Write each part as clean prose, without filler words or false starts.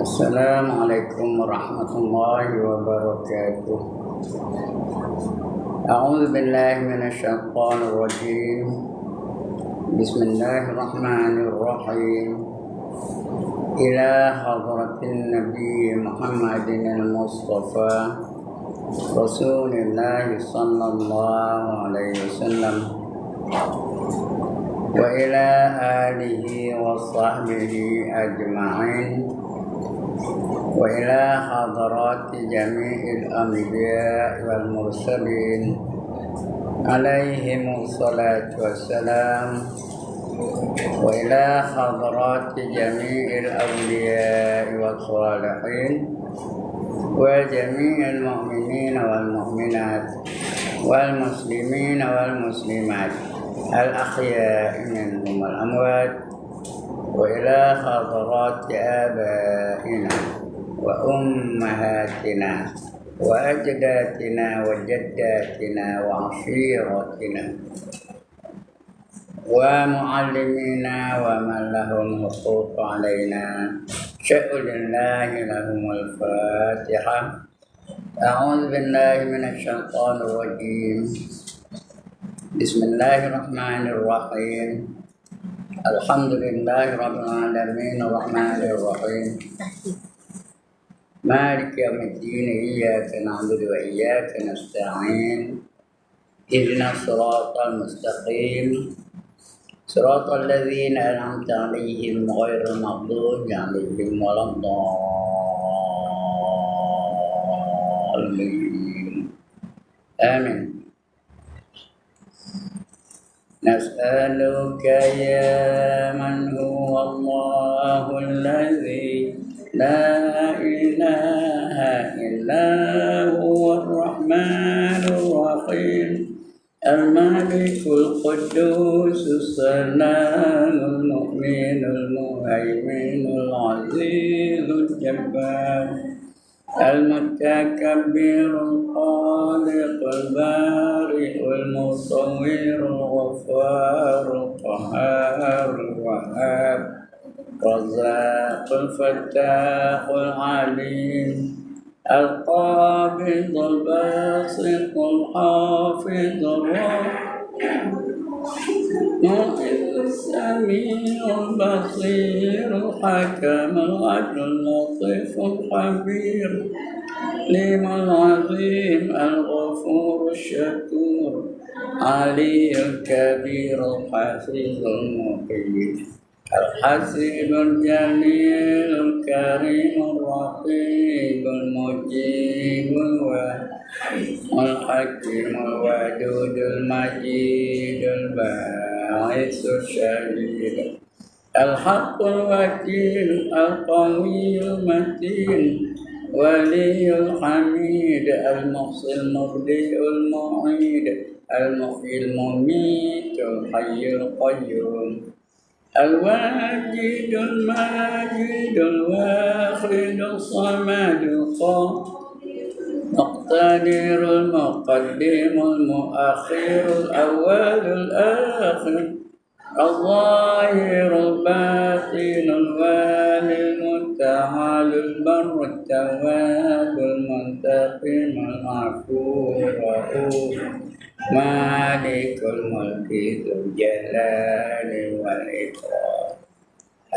Assalamualaikum warahmatullahi wabarakatuh. A'udzu billahi minasyaitonir rajim. Bismillahirrahmanirrahim. Ila hadratin Nabi Muhammadin al-Mustafa Rasulillah sallallahu alaihi wasallam wa ila alihi wa sahbihi ajma'in wa ila hadarati jami'il anbiya wal mursalin alaihimus salatu wassalam wa ila hadarati jami'il awliya was salihin wa jami'il mu'minin wal mu'minat wal muslimin wal muslimat al ahya'i minhum wal amwat wa ila hadarati abaina wa ummahatina wa ajdatina wa jaddatina wa ashiratina wa muallimina wa man lahum huquq alaina sya'ulillahi lahumul fatihah. A'udzu billahi minasy syaithanir rajim. Bismillahirrahmanirrahim. Alhamdulillahi rabbil alamin arrahmanir rahim. Maliki yaumiddin, iyyaka na'budu wa iyyaka nasta'in. Ihdinas siratal mustaqim. Siratal ladzina an'amta 'alaihim ghairil maghdubi 'alaihim waladdallin. Amin. Nas'aluka ya man huwa Allahul ladzi la ilaha illa huwa ar-rahmanur rahim al-malikul quddus as-salamul mu'minul muhaiminul azizul jabbar المتكبر الخالق البارئ المصور الغفار القهار الوهاب الرزاق الفتاح العليم القابض الباسط الحافظ السميع البصير الحكم العدل اللطيف الخبير العليم العظيم الغفور الشكور علي الكبير الحفيظ المقيم الحسيب الجليل الكريم الرقيب المجيب الحكيم الودود المجيد الباعث الشهيد الحق الوكيل القوي المتين ولي الحميد المحصي المبدئ المعيد المحيي المميت الحي القيوم الواجد الماجد الواخد الصمد المقتدر المقدم المؤخر الأول الآخر الظاهر الباطن الوالي المتعال البر التواب المنتقم العفو الرؤوف مالك الملك ذو الجلال والإكرام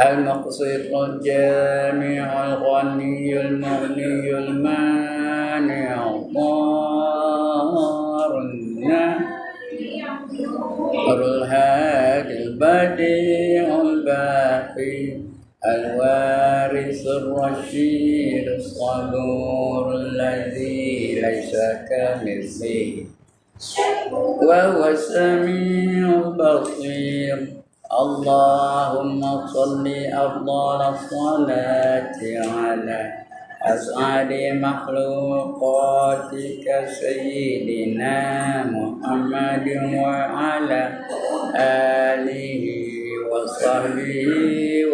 المقسط الجامع الغني المغني المانع الضار الهادي البديع الباقي الوارث الرشيد الصبور الذي ليس كمثله وهو السميع البصير. اللهم صل أفضل الصلاة على أسعد مخلوقاتك سيدنا محمد وعلى آله وصحبه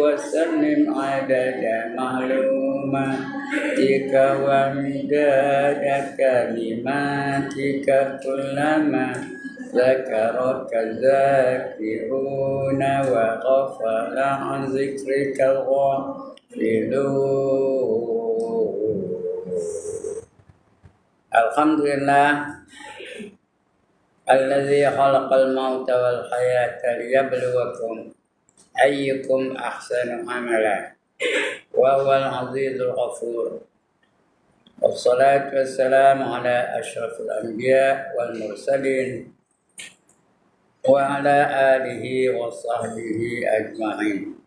وسلم عدد معلوماتك ومداد كلماتك كلما ذكرك الذاكرون وغفل عن ذكرك الغافلون Alhamdulillah alladzi khalaqal mauta wal hayata liyabluwakum ayyukum ahsanu amala wa huwal azizul ghafur. Wassalatu wassalamu ala asyrafil anbiya wal mursalin wa ala alihi wa sahbihi ajma'in.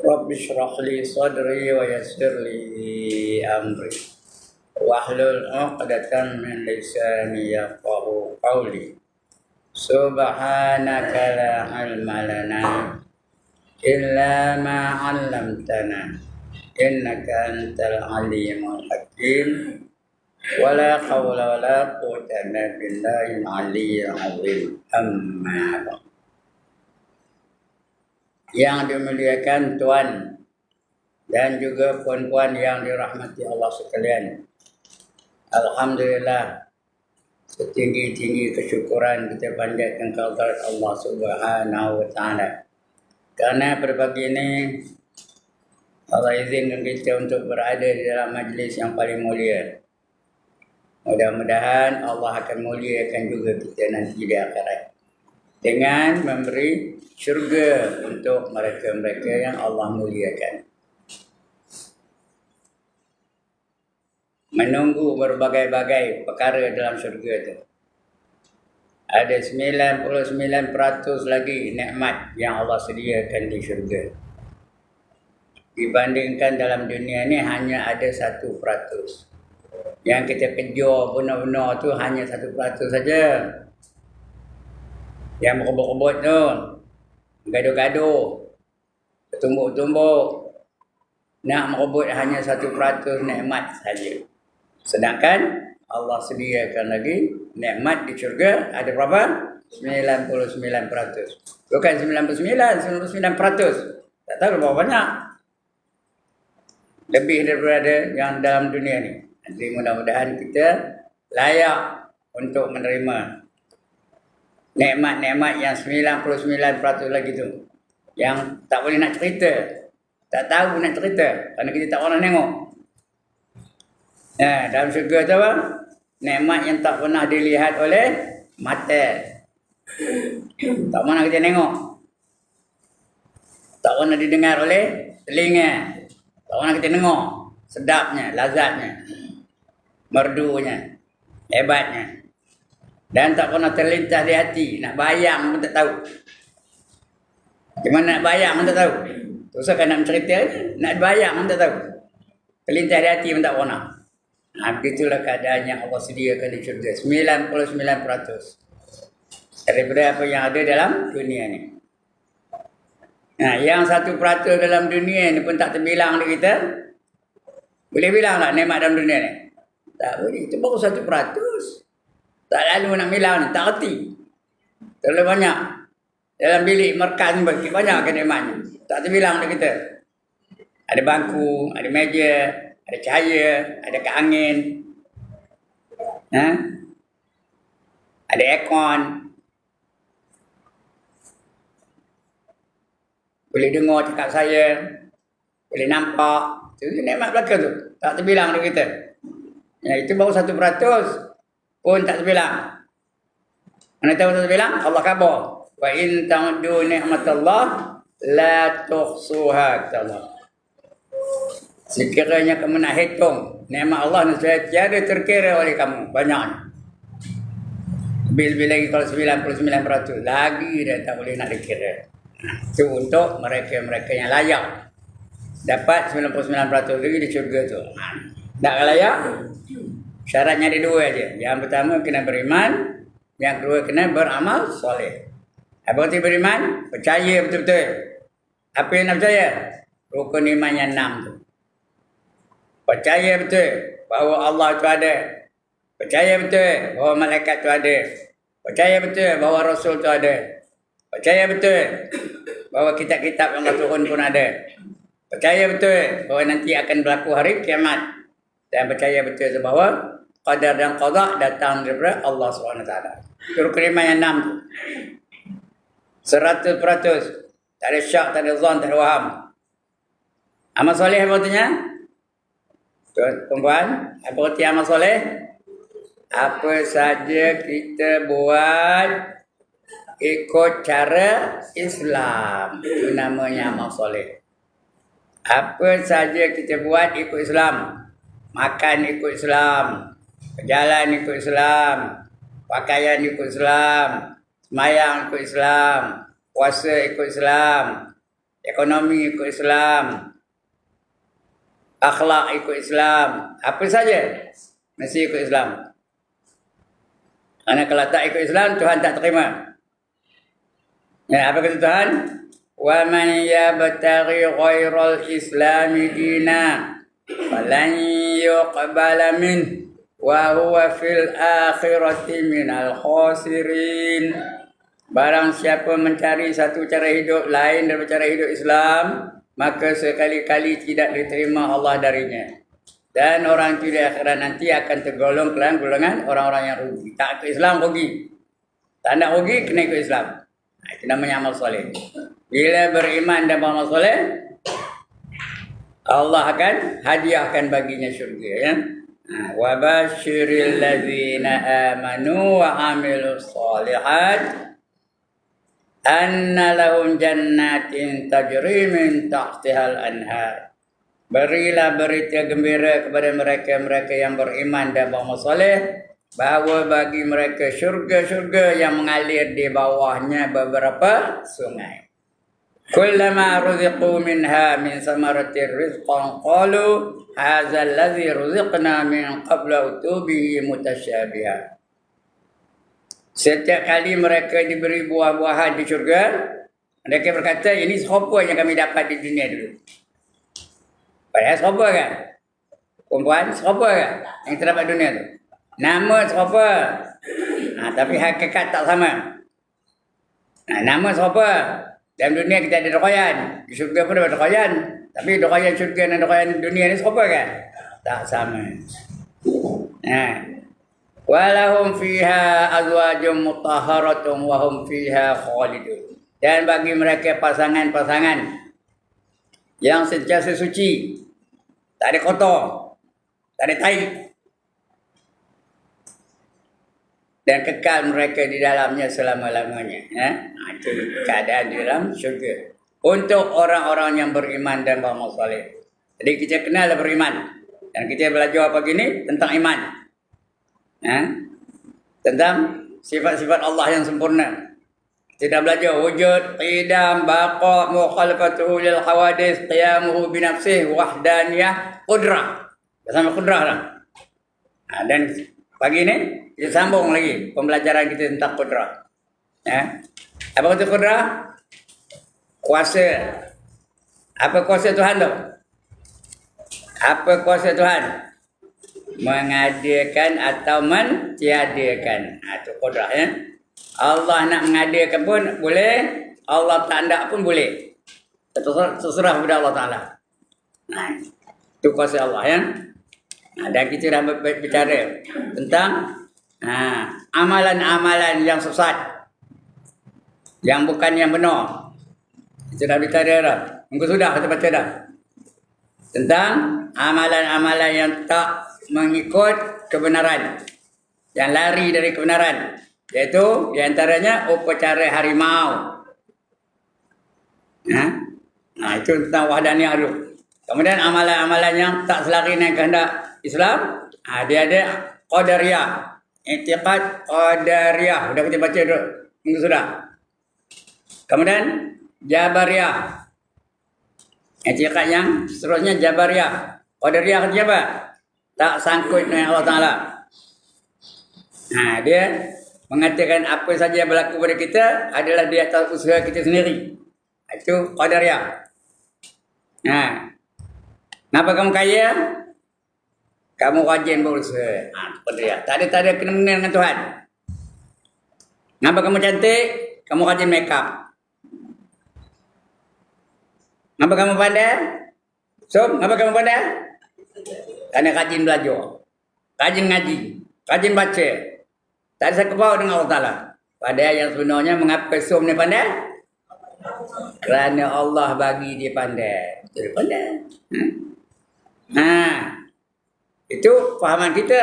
Rabbi shrah li sadri wa yassir li amri wahlul 'uqdatam min lisani yafqahu qawli. Subhanaka la ilma lana illa ma 'allamtana innaka antal alimul hakim. Wala hawla wala quwwata illa billahil aliyyil azim. Amma ba'd. Yang dimuliakan Tuan dan juga puan-puan yang dirahmati Allah sekalian, alhamdulillah, setinggi-tinggi kesyukuran kita panjatkan kepada Allah Subhanahu wa taala. Karena pada pagi ini Allah izinkan kita untuk berada di dalam majlis yang paling mulia. Mudah-mudahan Allah akan muliakan juga kita nanti di akhirat dengan memberi syurga untuk mereka-mereka yang Allah muliakan. Menunggu berbagai-bagai perkara dalam syurga itu. Ada 99% lagi nikmat yang Allah sediakan di syurga. Dibandingkan dalam dunia ni hanya ada 1%. Yang kita kejar benar-benar tu hanya 1% saja. Yang berebut-rebut tu, gaduh-gaduh, bertumbuk-tumbuk, nak merebut hanya 1% nikmat saja. Sedangkan Allah sediakan lagi nikmat di syurga ada berapa? 99%. Bukan 99%. Tak tahu berapa banyak. Lebih daripada yang dalam dunia ni. Jadi mudah-mudahan kita layak untuk menerima nikmat-nikmat yang 99% lagi tu. Yang tak boleh nak cerita. Tak tahu nak cerita. Kerana kita tak pernah tengok. Dalam syurga tu apa? Nikmat yang tak pernah dilihat oleh mata. Tak pernah kita tengok. Tak pernah didengar oleh telinga. Tak pernah kita tengok. Sedapnya, lazatnya, merdunya, hebatnya. Dan tak pernah terlintas di hati. Nak bayang pun tak tahu. Gimana nak bayang pun tak tahu. Terus kan nak cerita ni, nak bayang pun tak tahu. Terlintas di hati pun tak pernah. Begitulah keadaan yang Allah sediakan di syurga. 99% daripada apa yang ada dalam dunia ni. Yang 1% dalam dunia ni pun tak terbilang oleh kita. Boleh bilang tak nikmat dalam dunia ni? Tak boleh. Itu baru 1%. Tak lalu nak bilang ni. Tak erti. Terlalu banyak. Dalam bilik merkas ni banyak ke nikmatnya. Tak terbilang oleh kita. Ada bangku, ada meja, ada cahaya, ada keangin. Ada aircon. Boleh dengar cakap saya. Boleh nampak. Itu nikmat belaka tu. Tak terbilang oleh kita. Itu baru 1%. Pun tak terbilang. Mana tahu tak terbilang? Allah khabar. Wa in ta'uddu ni'matallah la tuhsuha, kata Allah. Sekiranya kamu nak hitung nikmat Allah nescaya tiada terkira oleh kamu banyaknya. Lebih lagi kalau 99% lagi dah tak boleh nak dikira. Itu untuk mereka-mereka yang layak dapat 99% lagi di syurga tu. Tak layak? Syaratnya ada 2 aja. Yang pertama kena beriman, yang kedua kena beramal soleh. Apa arti beriman? Percaya betul-betul. Apa yang nak percaya? Rukun iman yang 6 tu. Percaya betul bahawa Allah itu ada. Percaya betul bahawa malaikat itu ada. Percaya betul bahawa Rasul itu ada. Percaya betul bahawa kitab-kitab yang Allah turun pun ada. Percaya betul bahawa nanti akan berlaku hari kiamat. Dan percaya betul bahawa qadar dan qada datang daripada Allah SWT. Itu rukun iman yang 6 tu. 100%. Tak ada syak, tak ada zon, tak ada waham. Amal soleh apa artinya? Tuan perempuan, apa arti amal soleh? Apa saja kita buat ikut cara Islam, itu namanya amal soleh. Apa saja kita buat ikut Islam, makan ikut Islam, berjalan ikut Islam, pakaian ikut Islam, semayang ikut Islam, puasa ikut Islam, ekonomi ikut Islam, akhlak ikut Islam, apa saja mesti ikut Islam. Karena kalau tak ikut Islam, Tuhan tak terima. Ya, apa kata Tuhan? Wa man yabtaghi ghairal islami dina falan yuqbala min wa huwa fil akhirati minal khasirin. Barang siapa mencari satu cara hidup lain daripada cara hidup Islam, maka sekali-kali tidak diterima Allah darinya. Dan orang itu di akhirat nanti akan tergolong dalam golongan orang-orang yang rugi. Tak ikut Islam rugi. Tak nak rugi, kena ikut Islam. Itu namanya amal soleh. Bila beriman dan beramal soleh, Allah akan hadiahkan baginya syurga. Ya? Wa basyiril ladzina amanu wa amilus solihat anna lahum jannatin tajri min tahtihal anhar. Berilah berita gembira kepada mereka-mereka yang beriman dan beramal soleh, bahawa bagi mereka syurga-syurga yang mengalir di bawahnya beberapa sungai. Kullama ruziqu minha min samaratir rizqan qalu hadza allazi ruziqna min qabla utubihi mutasyabiha. Setiap kali mereka diberi buah-buahan di syurga, mereka berkata, ini serupa yang kami dapat di dunia dulu. Padahal serupa kan? Perempuan serupa kan? Yang kita dapat dunia tu. Nama serupa. Tapi hakikat tak sama. Nama serupa. Dalam dunia kita ada dokoyan. Di syurga pun ada dokoyan. Tapi dokoyan syurga dan dokoyan dunia ni serupa kan? Tak sama. Walahum fiha azwajum mutahharatun wa hum fiha khalidun. Dan bagi mereka pasangan-pasangan yang sentiasa suci, tak ada kotor, tak ada tai, dan kekal mereka di dalamnya selama-lamanya. Itu keadaan di dalam syurga untuk orang-orang yang beriman dan beramal soleh. Jadi kita kenal beriman, dan kita belajar apa gini tentang iman, tentang sifat-sifat Allah yang sempurna. Kita belajar wujud, qidam, baqa, mukhalafatuhu lil hawadis, qiyamuhu binafsih, wahdaniyah, qudrah. Bersama qudrah lah. Dan pagi ni kita sambung lagi pembelajaran kita tentang qudrah. Apa kata qudrah? Kuasa. Apa kuasa Tuhan tu? Apa kuasa Tuhan? Mengadakan atau mentiadakan. Itu qudrah ya. Allah nak mengadakan pun boleh, Allah tak nak pun boleh. Terserah kepada Allah Ta'ala. Itu kuasa Allah ya. Dan kita dah berbicara tentang amalan-amalan yang sesat, yang bukan yang benar. Kita dah bicara dah. Mungkin sudah kita baca dah. Tentang amalan-amalan yang tak mengikut kebenaran, yang lari dari kebenaran. Iaitu diantaranya upacara harimau. Itu tentang wahdaniyah dulu. Kemudian amalan-amalan yang tak selari dengan kehendak Islam, dia ada qadariyah, i'tiqad qadariyah. Sudah kita baca dulu. Minggu sudah. Kemudian jabariyah, i'tiqad yang seterusnya jabariyah. Qadariyah artinya apa? Tak sangkut dengan Allah Ta'ala. Dia mengatakan apa saja yang berlaku pada kita adalah di atas usaha kita sendiri. Itu qadariyah. Kenapa kamu kaya? Kamu rajin berusaha. Qadariyah. Tak ada kena-mena dengan Tuhan. Kenapa kamu cantik? Kamu rajin make up. Kenapa kamu pandai? Kenapa kamu pandai? Kerana rajin belajar, rajin ngaji, rajin baca. Tak ada sakabau dengan Allah Ta'ala. Padahal yang sebenarnya mengapa som ni pandai? Kerana Allah bagi dia pandai. Dia pandai. Ha. Itu fahaman kita.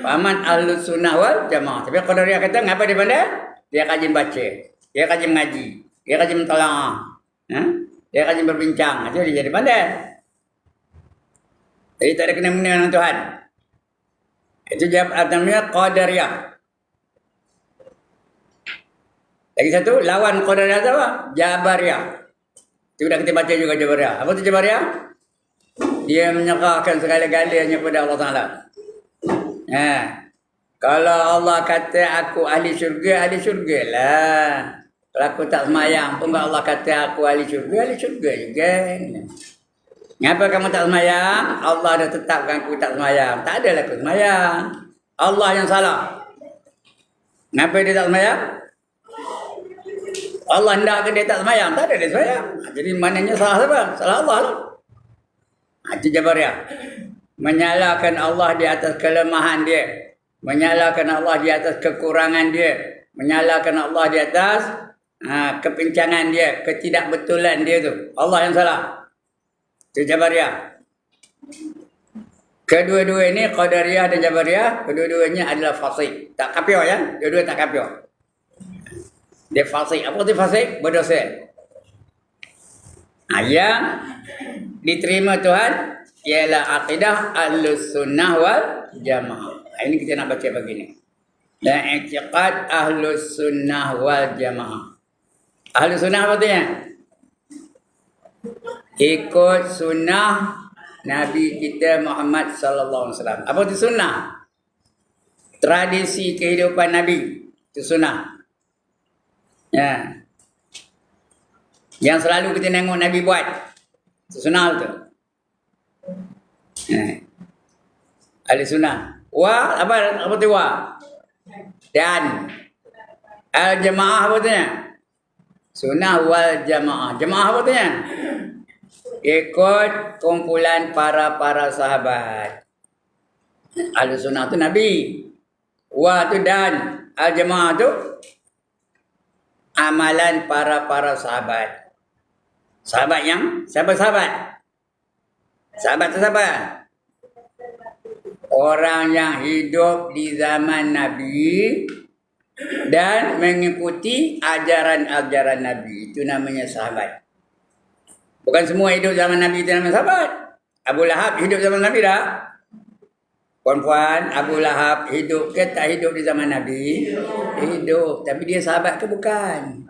Fahaman Ahlus Sunnah wal Jamaah. Tapi Qadariyah kata, ngapa dia pandai? Dia rajin baca. Dia rajin mengaji. Dia rajin mentalaah. Ha? Dia rajin berbincang. Itu dia jadi pandai. Jadi tak ada kena-mena dengan Tuhan. Itu namanya Qadariyah. Lagi satu, lawan Qadariyah apa? Jabariyah. Itu dah kita baca juga Jabariyah. Apa itu Jabariyah? Dia menyerahkan segala-galanya kepada Allah Ta'ala. Kalau Allah kata aku ahli syurga lah. Kalau aku tak semayang pun Allah kata aku ahli syurga juga. Kenapa kamu tak semayang? Allah dah tetapkan aku tak semayang. Tak adalah aku semayang. Allah yang salah. Kenapa dia tak semayang? Allah hendak dia tak semayang. Tak ada dia semayang. Jadi maknanya salah siapa? Salah Allah lah. Itu Jabariyah. Menyalahkan Allah di atas kelemahan dia. Menyalahkan Allah di atas kekurangan dia. Menyalahkan Allah di atas kepincangan dia. Ketidakbetulan dia tu. Allah yang salah. Itu Jabariyah. Kedua-dua ini Qadariyah dan Jabariyah, kedua-duanya adalah fasik. Tak kafir ya. Dua-dua tak kafir. Dia fasik. Apa itu fasik? Berdosa. Yang diterima Tuhan ialah akidah Ahlus Sunnah wal Jamaah. Ini kita nak baca begini. Dan i'tiqad Ahlus Sunnah wal Jamaah. Ahlus Sunnah apa artinya? Ikut sunnah Nabi kita Muhammad sallallahu alaihi wasallam. Apa itu sunnah? Tradisi kehidupan Nabi. Itu sunnah. Ya. Yang selalu kita tengok Nabi buat. Itu sunnah tu. Ahli sunnah. Apa tu wa? Dan al-jamaah apa tu? Sunnah wal jamaah. Jamaah apa tu? Ikut kumpulan para sahabat. Ahli sunnah tu Nabi. Wa tu dan al-jamaah tu amalan para sahabat. Sahabat yang siapa sahabat? Sahabat tu siapa? Orang yang hidup di zaman Nabi dan mengikuti ajaran-ajaran Nabi. Itu namanya sahabat. Bukan semua hidup zaman Nabi itu namanya sahabat. Abu Lahab hidup zaman Nabi dah. Puan-puan, Abu Lahab hidup ke tak hidup di zaman Nabi? Hidup. Tapi dia sahabat ke bukan?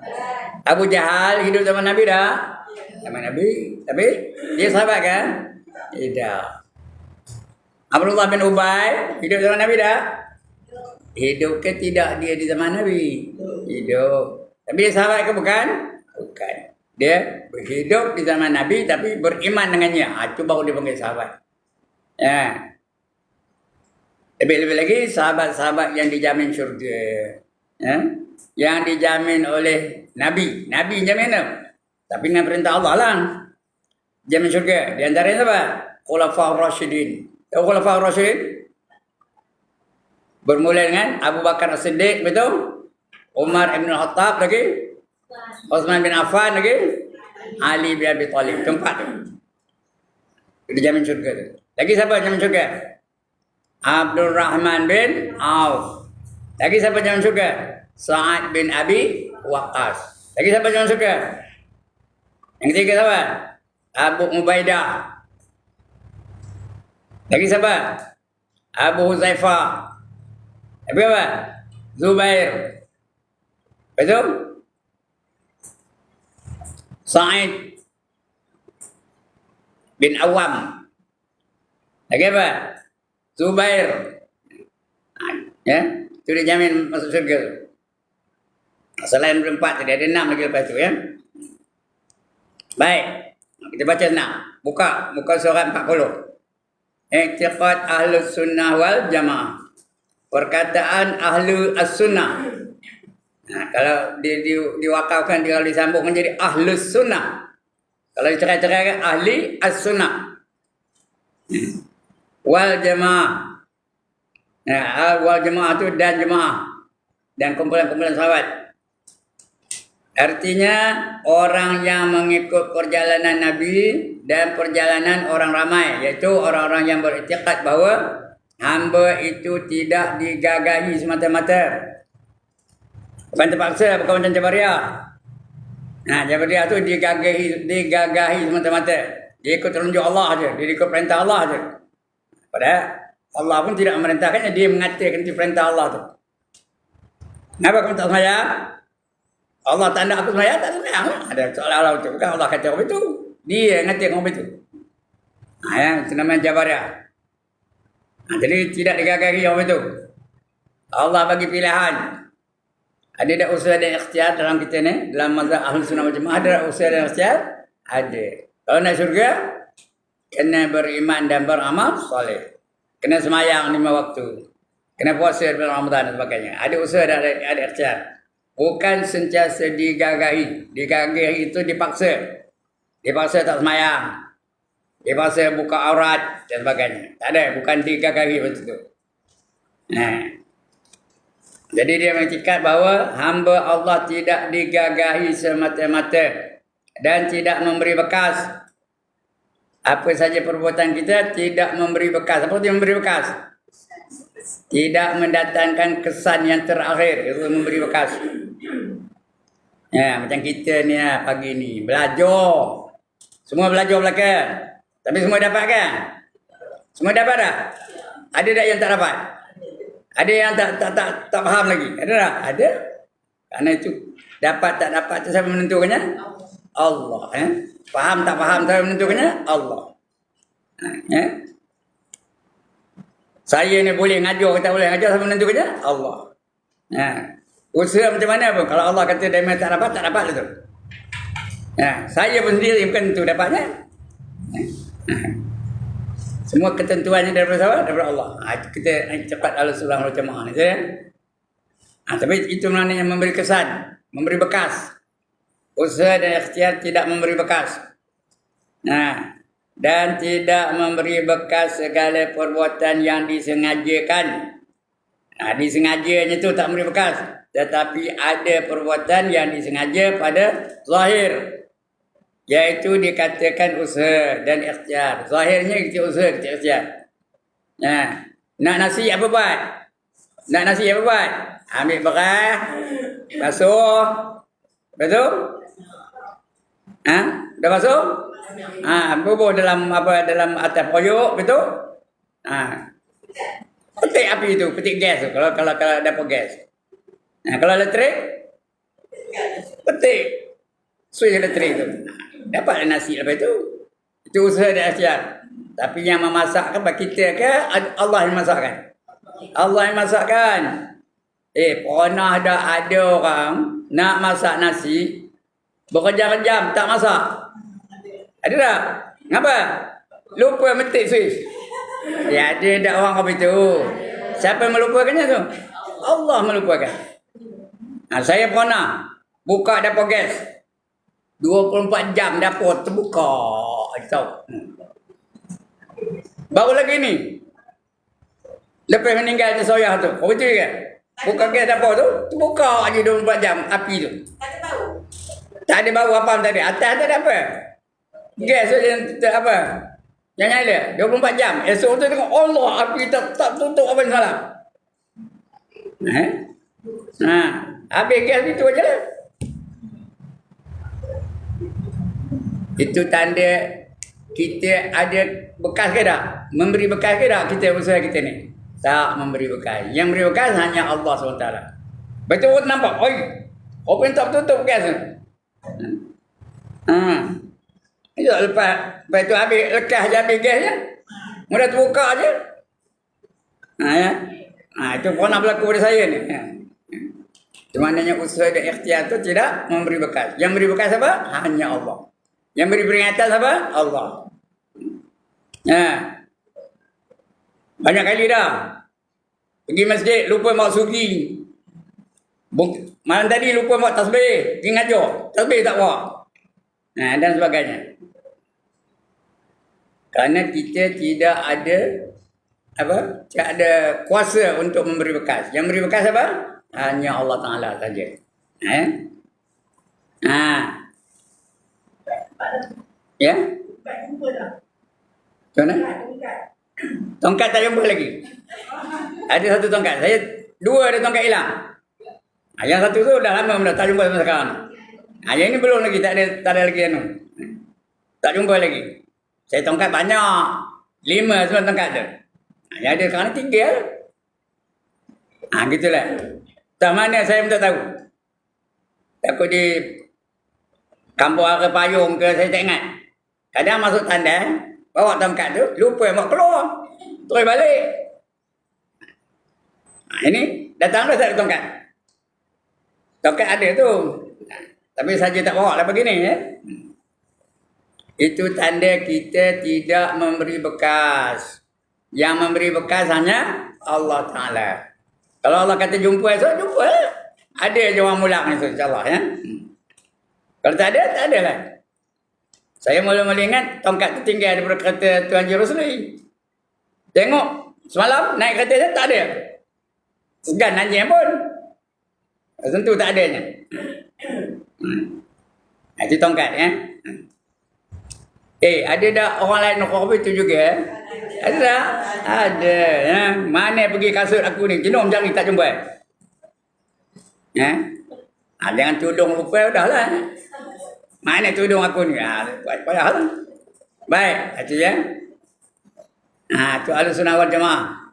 Abu Jahal hidup zaman Nabi dah? Zaman Nabi. Tapi dia sahabat kan? Tidak. Abdullah bin Ubay hidup zaman Nabi dah? Hidup ke tidak dia di zaman Nabi? Hidup. Tapi dia sahabat ke bukan? Bukan. Dia hidup di zaman Nabi tapi beriman dengannya. Itu baru dia panggil sahabat. Ya. Lebih-lebih lagi sahabat-sahabat yang dijamin syurga. Ya. Yang dijamin oleh Nabi. Nabi jamin apa? Tapi dengan perintah Allah lah. Jamin syurga. Di antaranya apa? Khulafaur Rasyidin. Tahu Khulafaur Rasyidin? Bermula dengan Abu Bakar As-Siddiq, betul? Umar Ibn Khattab lagi? Uthman bin Affan lagi? Ali bin Abi Talib. Keempat tu. Dijamin syurga tu. Lagi siapa jamin syurga? Abdul Rahman bin Auf. Lagi siapa jamin syurga? Sa'ad bin Abi Waqqas. Lagi siapa jamin syurga? Yang ketiga siapa? Abu Ubaidah. Lagi siapa? Abu Huzaifah. Lagi apa? Zubair. Betul? Sa'id bin Awam. Lagi apa? Zubair. Ya, itu dia jamin masuk syurga. Selain berempat tadi ada 6 lagi lepas tu ya. Baik. Kita baca senang. Buka surat 40. I'tiqad Ahlus Sunnah wal Jamaah. Perkataan Ahlu As-Sunnah. Kalau diwakafkan, kalau disambung menjadi Ahlus Sunnah. Kalau dicerai-ceraikan Ahli As-Sunnah. Wal Jamaah. Wal Jamaah itu dan jemaah. Dan kumpulan-kumpulan sahabat. Artinya orang yang mengikut perjalanan Nabi dan perjalanan orang ramai, iaitu orang-orang yang beriktikad bahawa hamba itu tidak digagahi semata-mata. Bukan terpaksa, bukan macam Jabariah. Nah, Jabariah tu digagahi semata-mata. Dia ikut terunjuk Allah aja, dia ikut perintah Allah aja. Padahal Allah pun tidak memerintahkannya, dia mengatakan itu perintah Allah tu. Kenapa kamu tak sembahyang? Allah tak nak aku sembahyang, tak sembahyang. Ada soalan itu. Bukan Allah kata orang itu. Dia yang kata orang itu. Ya, itu namanya Jabariah. Jadi tidak digagari orang itu. Allah bagi pilihan. Ada tak usaha dan ikhtiar dalam kita ni? Dalam mazhab Ahlus Sunnah wal Jamaah ada usaha dan ikhtiar? Ada. Kalau nak syurga, kena beriman dan beramal soleh. Kena semayang 5 waktu. Kena puasa bulan Ramadan dan sebagainya. Ada usaha dan ada ikhtiar. Bukan sentiasa digagahi. Digagahi itu dipaksa. Dipaksa tak semayang. Dipaksa buka aurat dan sebagainya. Tak ada. Bukan digagahi macam itu. Nah. Jadi dia mengiktikad bahawa hamba Allah tidak digagahi semata-mata. Dan tidak memberi bekas. Apa saja perbuatan kita tidak memberi bekas. Apa itu memberi bekas? Tidak mendatangkan kesan yang terakhir. Itu memberi bekas. Ya, macam kita ni pagi ni. Belajar. Semua belajar belakang. Tapi semua dapat kan? Semua dapat tak? Ada tak yang tak dapat? Ada yang tak faham lagi? Ada tak? Ada. Karena itu dapat tak dapat itu siapa menentukannya? Allah. Faham tak faham siapa menentukannya? Allah. Ya. Saya ni boleh ngajar ke tak boleh ngajar siapa menentukannya? Allah. Ya. Usaha macam mana pun kalau Allah kata dia tak dapat itu. Ya, saya pun sendiri bukan tentu dapatnya. Ya. Semua ketentuannya daripada siapa? Daripada Allah. Kita cepat Ahlus Sunnah wal Jamaah ni saya. Tapi itu maknanya memberi kesan, memberi bekas. Usaha dan ikhtiar tidak memberi bekas. Nah, dan tidak memberi bekas segala perbuatan yang disengajakan. Nah, disengajanya itu tak memberi bekas. Tetapi ada perbuatan yang disengaja pada zahir. Iaitu dikatakan usaha dan ikhtiar. Zahirnya kita usaha, kita ikhtiar. Nah, nak nasi apa buat? Nak nasi apa buat? Ambil beras, basuh. Betul? Dah basuh? Bubuh dalam atas koyok, betul? Petik api itu, petik gas tu. Kalau dapat gas. Kalau elektrik, petik switch elektrik tu. Dapatlah nasi lepas itu. Itu usaha dan ikhtiar. Tapi yang memasakkan bagi kita ke Allah yang masakkan. Allah yang masakkan. Pernah ada orang nak masak nasi berjam-jam tak masak. Ada tak? Kenapa? Lupa metik switch. Ya, ada tak orang apa itu? Siapa yang melupakannya tu? Allah melupakan. Saya pernah buka dapur gas. 24 jam dapur terbuka. Tahu. Baru lagi ni. Lepas meninggal Soyah tu. Kau betul ke? Buka gas dapur tu, terbuka aja 24 jam api tu. Tak ada bau. Tak ada bau apa tadi. Atas tak ada apa. Gas tu yang apa? Yang nyala 24 jam. Esok tu tengok Allah api tak tutup apa yang salah. Habis gas itu aja lah. Itu tanda kita ada bekas ke tak? Memberi bekas ke tak kita usaha kita ni? Tak memberi bekas. Yang memberi bekas hanya Allah SWT. Betul orang nampak? Oi, apa yang tak tutup bekas tu? Lepas itu habis lekas je habis gasnya. Mudah terbuka je. Itu pernah berlaku pada saya ni. Itu maknanya usaha dan ikhtiar tu tidak memberi bekas. Yang memberi bekas apa? Hanya Allah. Yang beri peringatan siapa? Allah. Banyak kali dah. Pergi masjid, lupa bawa sugi. Malam tadi lupa bawa tasbih. Pergi ngajar. Tasbih tak bawa. Dan sebagainya. Kerana kita tidak ada tidak ada kuasa untuk memberi bekas. Yang memberi bekas apa? Hanya Allah Ta'ala saja. Ah, ya. Mana? Tongkat tak jumpa lagi. Ada satu tongkat. Saya dua ada tongkat hilang. Yang satu tu dah lama dah tak jumpa sampai sekarang. Yang ini belum lagi, tak ada lagi anu. Tak jumpa lagi. Saya tongkat banyak. 5 semua tongkat tu. Yang ada sekarang 3. Gitulah. Tak mana saya pun tak tahu. Takut di kampung ke payung ke saya tak ingat. Kadang masuk tanda, bawa tongkat tu, lupa mau keluar. Terus balik. Ini datang dah tak ada tongkat. Tongkat ada tu. Tapi saja tak bawa lah begini ya. Itu tanda kita tidak memberi bekas. Yang memberi bekas hanya Allah Ta'ala. Kalau Allah kata jumpa esok, jumpa lah. Ada je orang mulak esok insyaAllah ya. Kalau tak ada, tak ada lah. Saya mula-mula ingat tongkat tu tinggal daripada kereta Tuan Haji Rosli. Tengok semalam naik kereta dia tak ada. Segan anjing pun. Tentu tak adanya. Itu tongkat ya. Ada tak orang lain nak kopi tu juga? Ada tak? Ada. Ya. Mana pergi kasut aku ni? Jenuh cari tak jumpa. Ya. Dengan tudung rupa dah lah. Mana tudung aku ni? Payah lah. Baik. Itu ya. Itu Ahlussunnah wal Jamaah.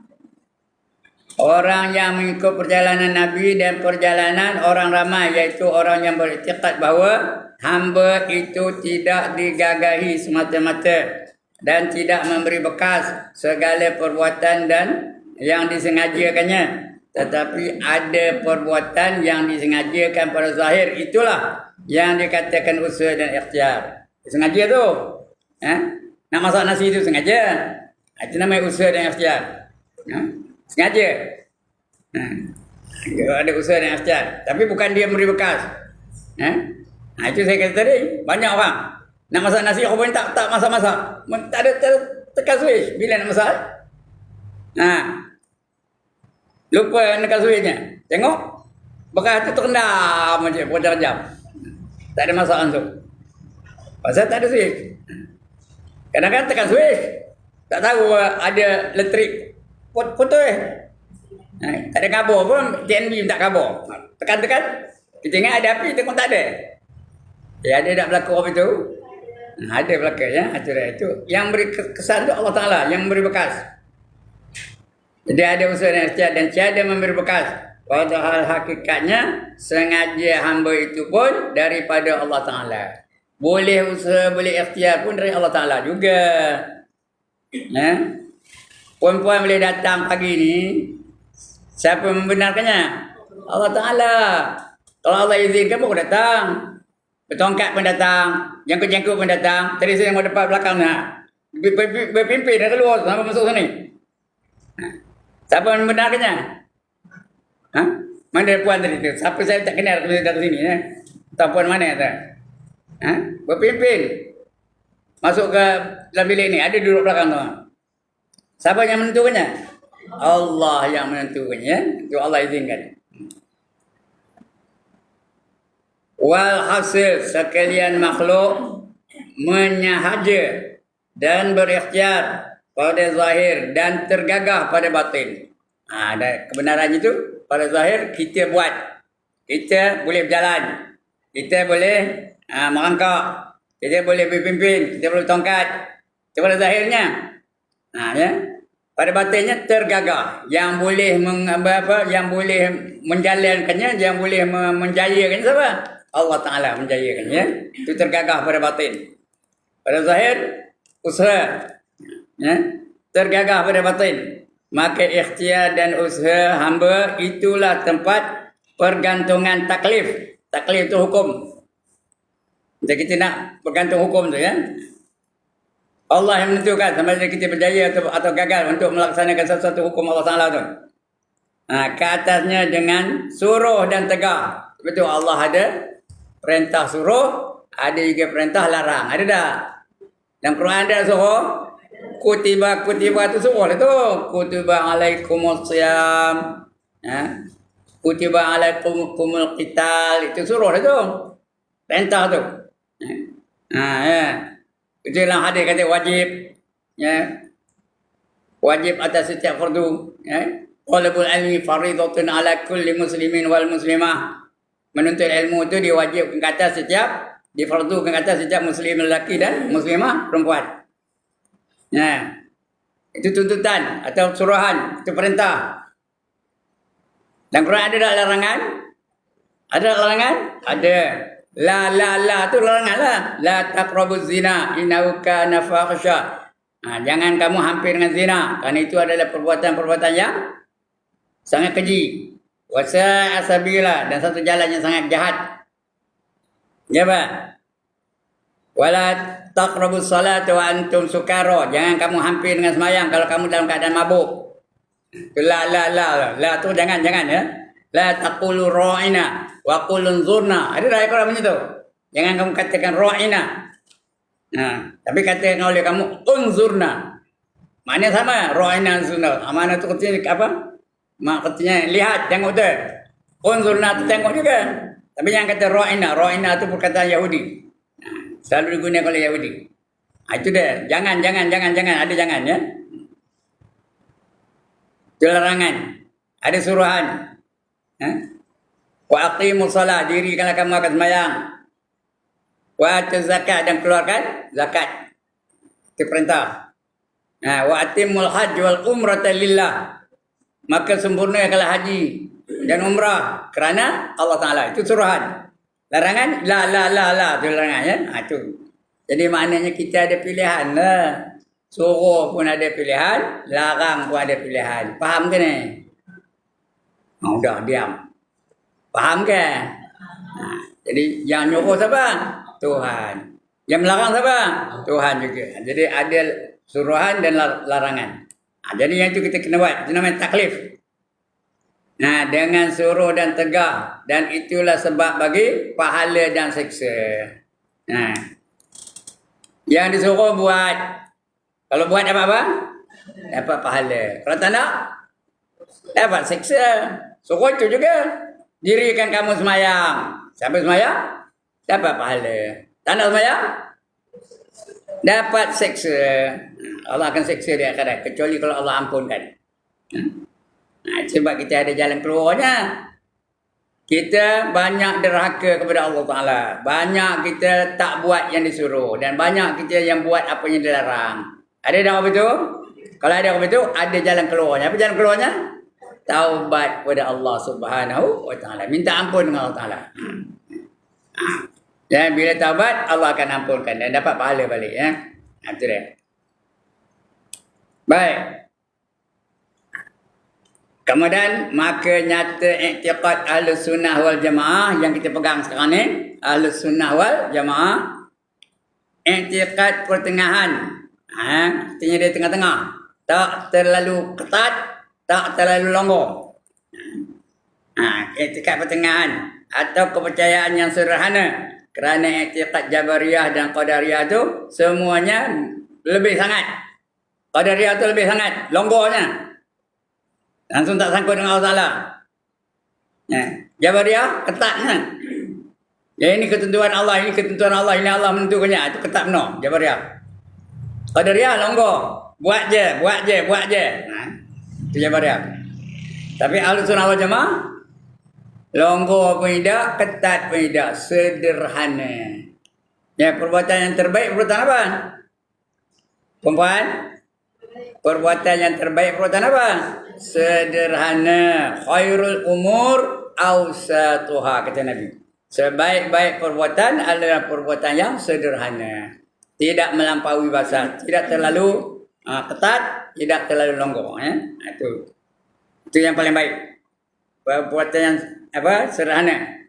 Orang yang mengikut perjalanan Nabi dan perjalanan orang ramai, iaitu orang yang beriktikad bahawa hamba itu tidak digagahi semata-mata dan tidak memberi bekas segala perbuatan dan yang disengajakannya, tetapi ada perbuatan yang disengajakan pada zahir, itulah yang dikatakan usaha dan ikhtiar. Sengaja tu nak masak nasi itu sengaja, itu namanya usaha dan ikhtiar. Sengaja. Ada usaha dan ikhtiar. Tapi bukan dia memberi bekas. Itu saya kata tadi. Banyak orang nak masak nasi, orang tak masak-masak. Tak ada tekan switch bila nak masak. Lupa tekan switchnya. Tengok. Bekas tu terendam macam berjam-jam. Tak ada masak langsung. Pasal tak ada switch. Kadang-kadang tekan switch, tak tahu ada elektrik. Putus. Tak ada kabel pun, TNB tak kabel. Tekan-tekan, kita ingat ada api, tengok tak ada. Ada tak berlaku apa itu? Ada berlaku ya. Itu yang beri kesan tu Allah Ta'ala, yang memberi bekas. Jadi ada usaha dan ikhtiar dan tiada memberi bekas. Padahal hakikatnya sengaja hamba itu pun daripada Allah Ta'ala. Boleh usaha, boleh ikhtiar pun dari Allah Ta'ala juga. Puan-puan boleh datang pagi ni, siapa membenarkannya? Allah Ta'ala. Kalau Allah izinkan pun datang. Bertongkat pun datang. Jangkut-jangkut pun datang. Tadi saya yang depan belakang nak. Berpimpin dah keluar sampai masuk sini. Siapa membenarkannya? Mana puan tadi tu? Siapa saya tak kenal kalau datang sini. Tahu puan mana tu? Berpimpin. Masuk ke dalam bilik ni. Ada duduk belakang tu. Siapa yang menentukannya? Allah yang menentukannya. Itu Allah izinkan. Walhasil sekalian makhluk menyahaja dan berikhtiar pada zahir dan tergagah pada batin. Ada kebenaran itu pada zahir kita buat. Kita boleh berjalan. Kita boleh merangkak. Kita boleh berpimpin. Kita boleh tongkat. Itu pada zahirnya. Ya. Pada batinnya tergagah. Yang boleh yang boleh menjalankannya, yang boleh menjayakannya siapa? Allah Ta'ala menjayakannya. Itu tergagah pada batin. Pada zahir usaha. Ya. Tergagah pada batin. Maka ikhtiar dan usaha hamba itulah tempat pergantungan taklif. Taklif itu hukum. Jadi kita nak bergantung hukum tu ya. Allah yang menentukan sama ada kita berjaya atau gagal untuk melaksanakan satu-satu hukum Allah Ta'ala tu. Ke atasnya dengan suruh dan tegah. Betul, Allah ada perintah suruh, ada juga perintah larang. Ada tak? Dalam Quran ada suruh. Kutiba tu suruh lah tu. Kutiba alaikumus siyam. Kutiba alaikumul qital. Itu suruh lah tu. Perintah tu. Ya. Itu dalam hadis kata wajib. Ya. Wajib atas setiap fardu. Ya. Talabul ilmi faridatun ala kulli muslimin wal muslimah. Menuntut ilmu itu diwajibkan ke atas setiap, difardukan ke atas setiap muslim lelaki dan muslimah perempuan. Ya. Itu tuntutan atau suruhan, itu perintah. Dan Quran ada tak larangan? Ada larangan? Ada. La tu larangan lah. La taqrabuz zina innahu kana fahisha. Jangan kamu hampir dengan zina, kerana itu adalah perbuatan-perbuatan yang sangat keji. Wasa'a sabila, dan satu jalan yang sangat jahat. Ya Pak? Wala taqrabus salata wa antum sukara. Jangan kamu hampir dengan sembahyang kalau kamu dalam keadaan mabuk. La tu jangan ya. La taqulu ra'ina wa qul unzurna. Ada dalam Al-Quran macam tu. Jangan kamu katakan ra'ina. Tapi katakan oleh kamu unzurna. Maknanya sama, ra'ina unzurna. Mana tu katanya apa? Maksudnya lihat, tengok tu. Unzurna tu tengok juga. Tapi jangan kata ra'ina. Ra'ina tu perkataan Yahudi. Selalu digunakan oleh Yahudi. Itu dia. Jangan. Ada jangan ya. Itu larangan. Ada suruhan. Wa aqimus salat, dirikanlah kamu akan sembahyang. Wa atuz zakat, dan keluarkan zakat. Itu perintah. Wa atimul hajj wal umrata lillah. Maka sempurnakanlah haji dan umrah kerana Allah Taala. Itu suruhan. Larangan la tu larangan ya. Itu. Jadi maknanya kita ada pilihan lah. Suruh pun ada pilihan, larang pun ada pilihan. Faham ke ni? Udah diam. Faham ke? Jadi yang nyuruh siapa? Tuhan. Yang melarang siapa? Tuhan juga. Jadi ada suruhan dan larangan. Jadi yang itu kita kena buat. Itu namanya taklif. Dengan suruh dan tegah. Dan itulah sebab bagi pahala dan seksa. Yang disuruh buat. Kalau buat dapat apa? Dapat pahala. Kalau tak nak, dapat seksa. Suruh itu juga. Dirikan kamu semayang. Sampai semayang, dapat pahala. Tak nak semayang, dapat seksa. Allah akan seksa dia akhirat. Kecuali kalau Allah ampunkan. Sebab kita ada jalan keluarnya. Kita banyak derhaka kepada Allah Ta'ala. Banyak kita tak buat yang disuruh. Dan banyak kita yang buat apa yang dilarang. Ada dah apa itu? Kalau ada apa itu, ada jalan keluarnya. Apa jalan keluarnya? Taubat kepada Allah Subhanahu Wa Ta'ala. Minta ampun dengan Allah Ta'ala. Dan bila taubat, Allah akan ampunkan. Dan dapat pahala balik. Ya. Itu dia. Baik. Kemudian maka nyata i'tiqad Ahlus Sunnah wal Jamaah yang kita pegang sekarang ni, Ahlus Sunnah wal Jamaah, i'tiqad pertengahan. Artinya dia tengah-tengah. Tak terlalu ketat, tak terlalu longgar. I'tiqad pertengahan atau kepercayaan yang sederhana. Kerana i'tiqad Jabariyah dan Qadariyah tu semuanya lebih sangat. Qadariyah tu lebih sangat longgarnya. Langsung tak sangkut dengan Allah Ta'ala. Jabariyah ketat. Ini ketentuan Allah, ini ketentuan Allah, ini Allah menentukannya. Itu ketat benar, Jabariyah. Qadariyah longgar. Buat je. Itu Jabariyah. Tapi Ahlus Sunnah wal Jamaah, longgar pun tidak, ketat pun tidak. Sederhana. Perbuatan yang terbaik, perbuatan apa? Perempuan? Perbuatan yang terbaik, perbuatan apa? Sederhana. Khairul umur awsatuha, kata Nabi. Sebaik-baik perbuatan adalah perbuatan yang sederhana. Tidak melampaui batas, tidak terlalu ketat, tidak terlalu longgar. Itu yang paling baik. Perbuatan yang sederhana.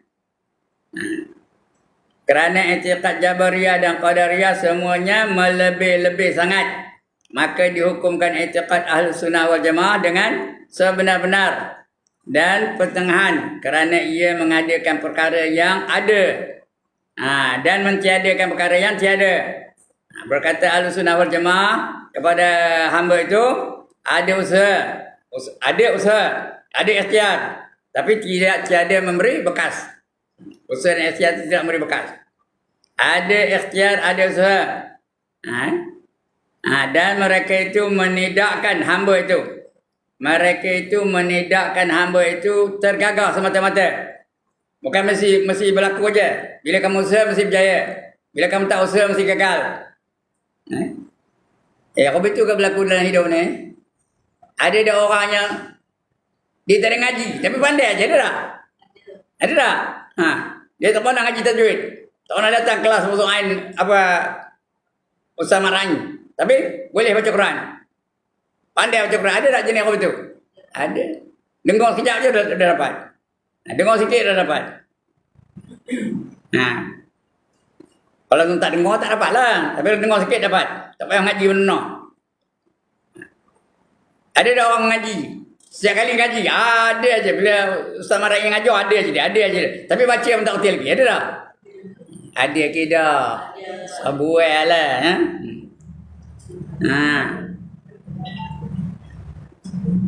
Kerana i'tiqad Jabariyah dan Qadariyah semuanya melebih-lebih sangat. Maka dihukumkan i'tiqad Ahlus Sunnah wal Jamaah dengan sebenar-benar dan pertengahan, kerana ia mengadakan perkara yang ada dan mentiadakan perkara yang tiada. Berkata Ahlus Sunnah wal Jamaah kepada hamba itu, ada usaha, ada ikhtiar, tapi tidak tiada memberi bekas. Usaha dan ikhtiar tidak memberi bekas. Ada ikhtiar, ada usaha. Dan mereka itu menidakkan hamba itu. Mereka itu menidakkan hamba itu tergagah semata-mata. Bukan mesti berlaku aja. Bila kamu usaha mesti berjaya. Bila kamu tak usaha mesti gagal. Apa betul ke berlaku dalam hidup ni? Ada orang yang dia tak ada ngaji tapi pandai aja, ada tak? Ada tak? Dia tak pernah ngaji tajwid. Tak pernah datang kelas masuk ain Ustaz Marani. Tapi boleh baca Quran. Pandai baca Quran. Ada tak jenis orang betul? Ada. Dengar sekejap je dah dapat. Dengar sikit dah dapat. Kalau tak dengar tak dapat lah. Tapi kalau dengar sikit dapat. Tak payah ngaji benar. Ada tak orang ngaji? Setiap kali ngaji, ada aja. Bila Ustaz Marani ngajar, ada aja dia. Ada aja dia. Tapi baca pun tak kerti lagi. Ada tak? Ada ke dah? Sabuai lah.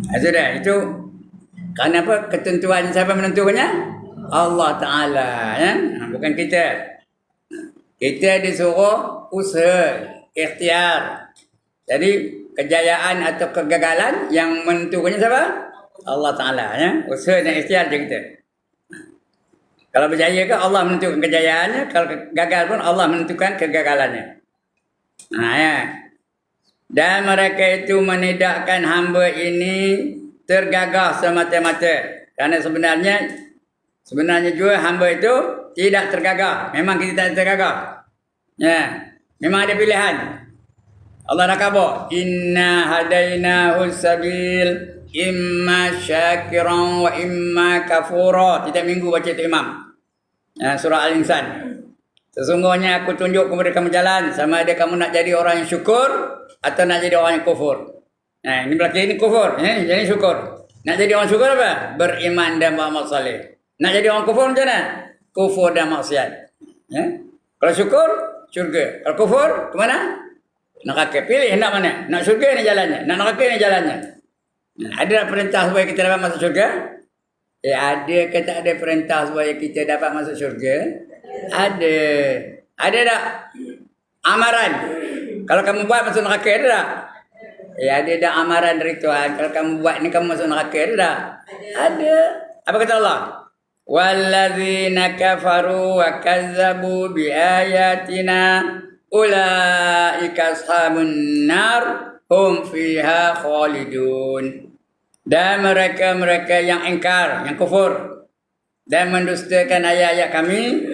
Sudah, itu kenapa ketentuan siapa menentukannya? Allah Ta'ala. Bukan kita. Kita disuruh usaha, ikhtiar. Jadi kejayaan atau kegagalan yang menentukannya siapa? Allah Ta'ala. Usaha dan ikhtiar je kita. Kalau berjaya ke Allah menentukan kejayaannya. Kalau gagal pun Allah menentukan kegagalannya. Dan mereka itu menidakkan hamba ini tergagah semata-mata. Kerana sebenarnya juga hamba itu tidak tergagah. Memang kita tak tergagah. Memang ada pilihan. Allah dah khabar. Inna hadainahu sabil imma syakiran wa imma kafura. Tiap minggu baca tu imam. Surah Al-Insan. Sesungguhnya aku tunjuk kepada kamu jalan. Sama ada kamu nak jadi orang yang syukur atau nak jadi orang yang kufur. Ini berarti ini kufur. Jadi syukur. Nak jadi orang syukur apa? Beriman dan beramal saleh. Nak jadi orang kufur macam mana? Kufur dan maksiat. Kalau syukur, syurga. Kalau kufur, ke mana? Neraka. Pilih nak mana? Nak syurga ni jalannya. Nak neraka ni jalannya. Ada tak perintah supaya kita dapat masuk syurga? Ada ke tak ada perintah supaya kita dapat masuk syurga? Ada. Ada tak amaran? Kalau kamu buat masuk neraka, ada tak? Ada tak amaran dari Tuhan? Kalau kamu buat ni kamu masuk neraka, ada tak? Ada. Apa kata Allah? Wallazina kafaru wa kazzabu bi ayatina ulaika ashabun nar hum fiha khalidun. Dan mereka-mereka yang ingkar, yang kufur dan mendustakan ayat-ayat kami,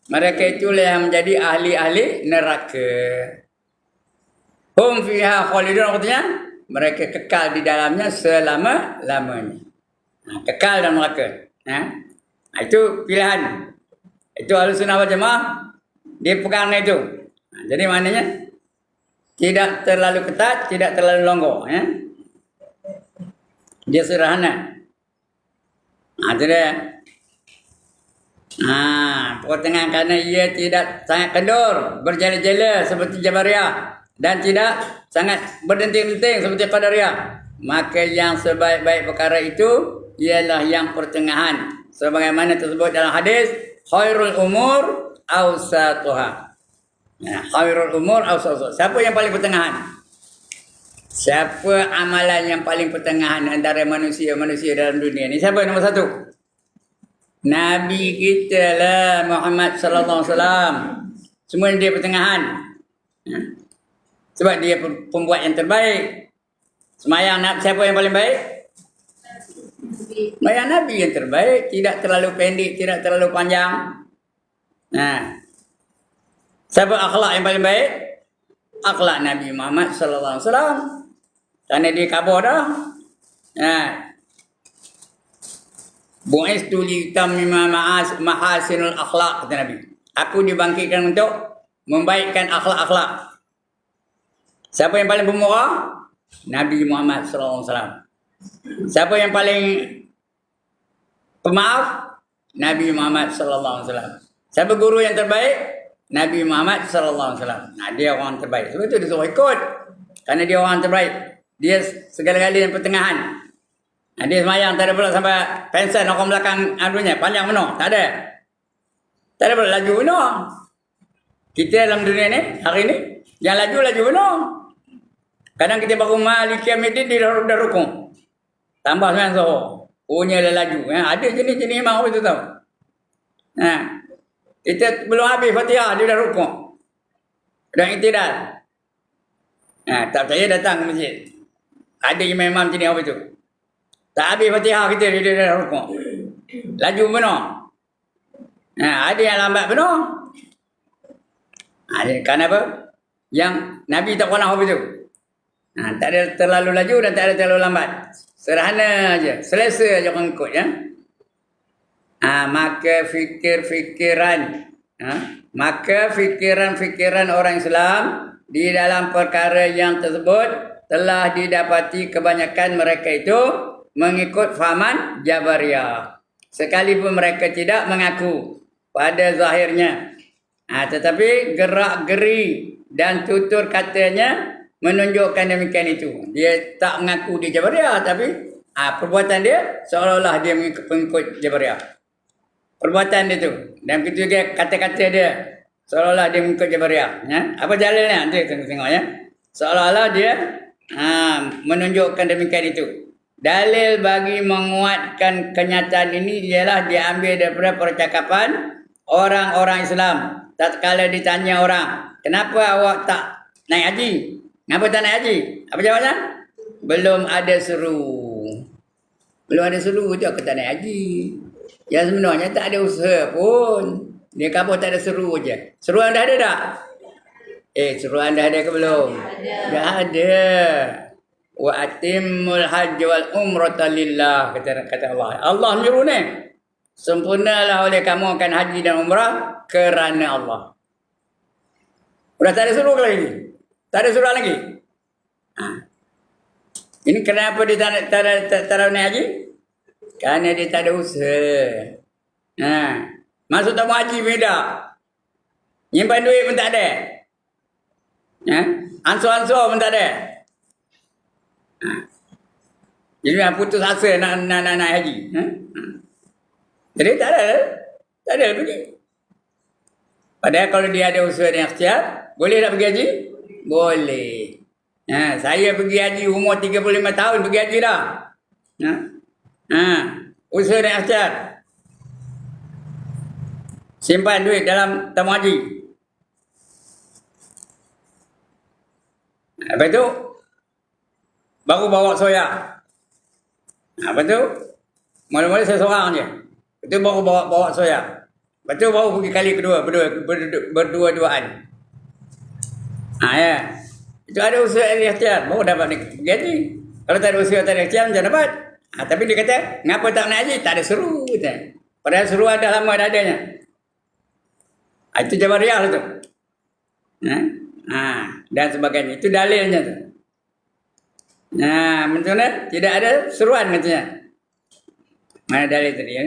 mereka itulah yang menjadi ahli-ahli neraka. Hum fiha khalidun, artinya mereka kekal di dalamnya selama-lamanya. Kekal dalam neraka. Itu pilihan. Itu Ahlussunnah wal Jamaah, dia pegang itu. Jadi maknanya tidak terlalu ketat, tidak terlalu longgar. Dia sederhana. Itu dia. Pertengahan kerana ia tidak sangat kendur, berjela-jela seperti Jabariyah dan tidak sangat berdenting-denting seperti Qadariyah. Maka yang sebaik-baik perkara itu ialah yang pertengahan. Sebagaimana tersebut dalam hadis, khairul umur awsatuha. Khairul umur awsatuha. Siapa yang paling pertengahan? Siapa amalan yang paling pertengahan antara manusia-manusia dalam dunia ni? Siapa nombor satu? Nabi kita lah, Muhammad sallallahu alaihi wasallam. Semua dia pertengahan. Sebab dia pembuat yang terbaik. Semayang siapa yang paling baik? Semayang Nabi yang terbaik. Tidak terlalu pendek, tidak terlalu panjang. Siapa akhlak yang paling baik? Akhlak Nabi Muhammad sallallahu alaihi wasallam. Kerana dia khabar dah. Bu'istu li utammima mahasinul akhlak, kata Nabi. Aku dibangkitkan untuk membaikkan akhlak-akhlak. Siapa yang paling pemurah? Nabi Muhammad sallallahu alaihi wasallam. Siapa yang paling pemaaf? Nabi Muhammad sallallahu alaihi wasallam. Siapa guru yang terbaik? Nabi Muhammad sallallahu alaihi wasallam. Dia orang terbaik. Sebab itu dia suruh ikut. Kerana dia orang terbaik. Dia segala-galanya yang pertengahan. Dia semayang tak ada pula sampai pensen orang belakang adunya panjang benar. Tak ada. Tak ada pula laju benar. Kita dalam dunia ni, hari ni, yang laju-laju benar. Kadang kita baru Maliki Yaumiddin dia dah rukun. Tambah sembilan suara. Punya dah laju. Ada jenis-jenis imam apa tu tahu. Kita belum habis Fatihah dia dah rukun. Dan iktidal. Tak percaya datang ke masjid. Ada imam-imam jenis apa tu. Tak habis Fatihah kita dia dah rukun. Laju benar. Ada yang lambat benar. Kenapa? Yang Nabi tak pernah apa tu. Tak ada terlalu laju dan tak ada terlalu lambat. Sederhana aja, selesa aja orang ikut ya. Maka fikiran orang Islam di dalam perkara yang tersebut telah didapati kebanyakan mereka itu mengikut fahaman Jabariyah. Sekalipun mereka tidak mengaku pada zahirnya. Tetapi gerak-geri dan tutur katanya menunjukkan demikian itu. Dia tak mengaku dia Jabariyah, tapi perbuatan dia seolah-olah dia mengikut Jabariyah. Perbuatan dia tu. Dan begitu juga kata-kata dia seolah-olah dia mengikut Jabariyah. Apa jalannya? Nanti tengok ya. Seolah-olah dia menunjukkan demikian itu. Dalil bagi menguatkan kenyataan ini ialah diambil daripada percakapan orang-orang Islam. Tatkala ditanya orang, kenapa awak tak naik haji? Kenapa tak naik haji? Apa jawabannya? Belum ada seru. Belum ada seru je aku tak naik haji. Yang sebenarnya tak ada usaha pun. Dia kata tak ada seru je. Seruan dah ada tak? Seruan dah ada ke belum? Dah ada. Wa atimmul hajj wal umrata lillah, kata Allah. Allah menyuruh ni. Sempurnalah oleh kamu akan haji dan umrah kerana Allah. Sudah tak ada suruh lagi. Tak ada suruh lagi. Ini kenapa dia tak naik haji? Kerana dia tak ada usaha. Masuk tak mau haji beda. Nyimpan duit pun tak ada. Ansur-ansur pun tak ada. Jadi putus asa nak naik haji. Jadi tak ada pergi. Padahal kalau dia ada usaha dan ikhtiar, boleh tak pergi haji? Boleh. Saya pergi haji umur 35 tahun pergi haji dah. Usaha dan ikhtiar. Simpan duit dalam tamu haji. Lepas tu baru bawa soya. Lepas tu mula-mula saya seorang je. Lepas tu baru bawa soya. Lepas tu baru pergi kali kedua berdua-duaan. Ya. Itu ada usaha dan ikhtiar baru dapat pergi haji. Kalau tak ada usaha tak ada ikhtiar macam dapat. Tapi dia kata, ngapa tak nak haji? Tak ada seru. Padahal seru dah lama dah adanya. Itu Jabariyah tu. Dan sebagainya. Itu dalilnya tu. Betul tak? Tidak ada seruan katanya. Mana dalil tadi ya?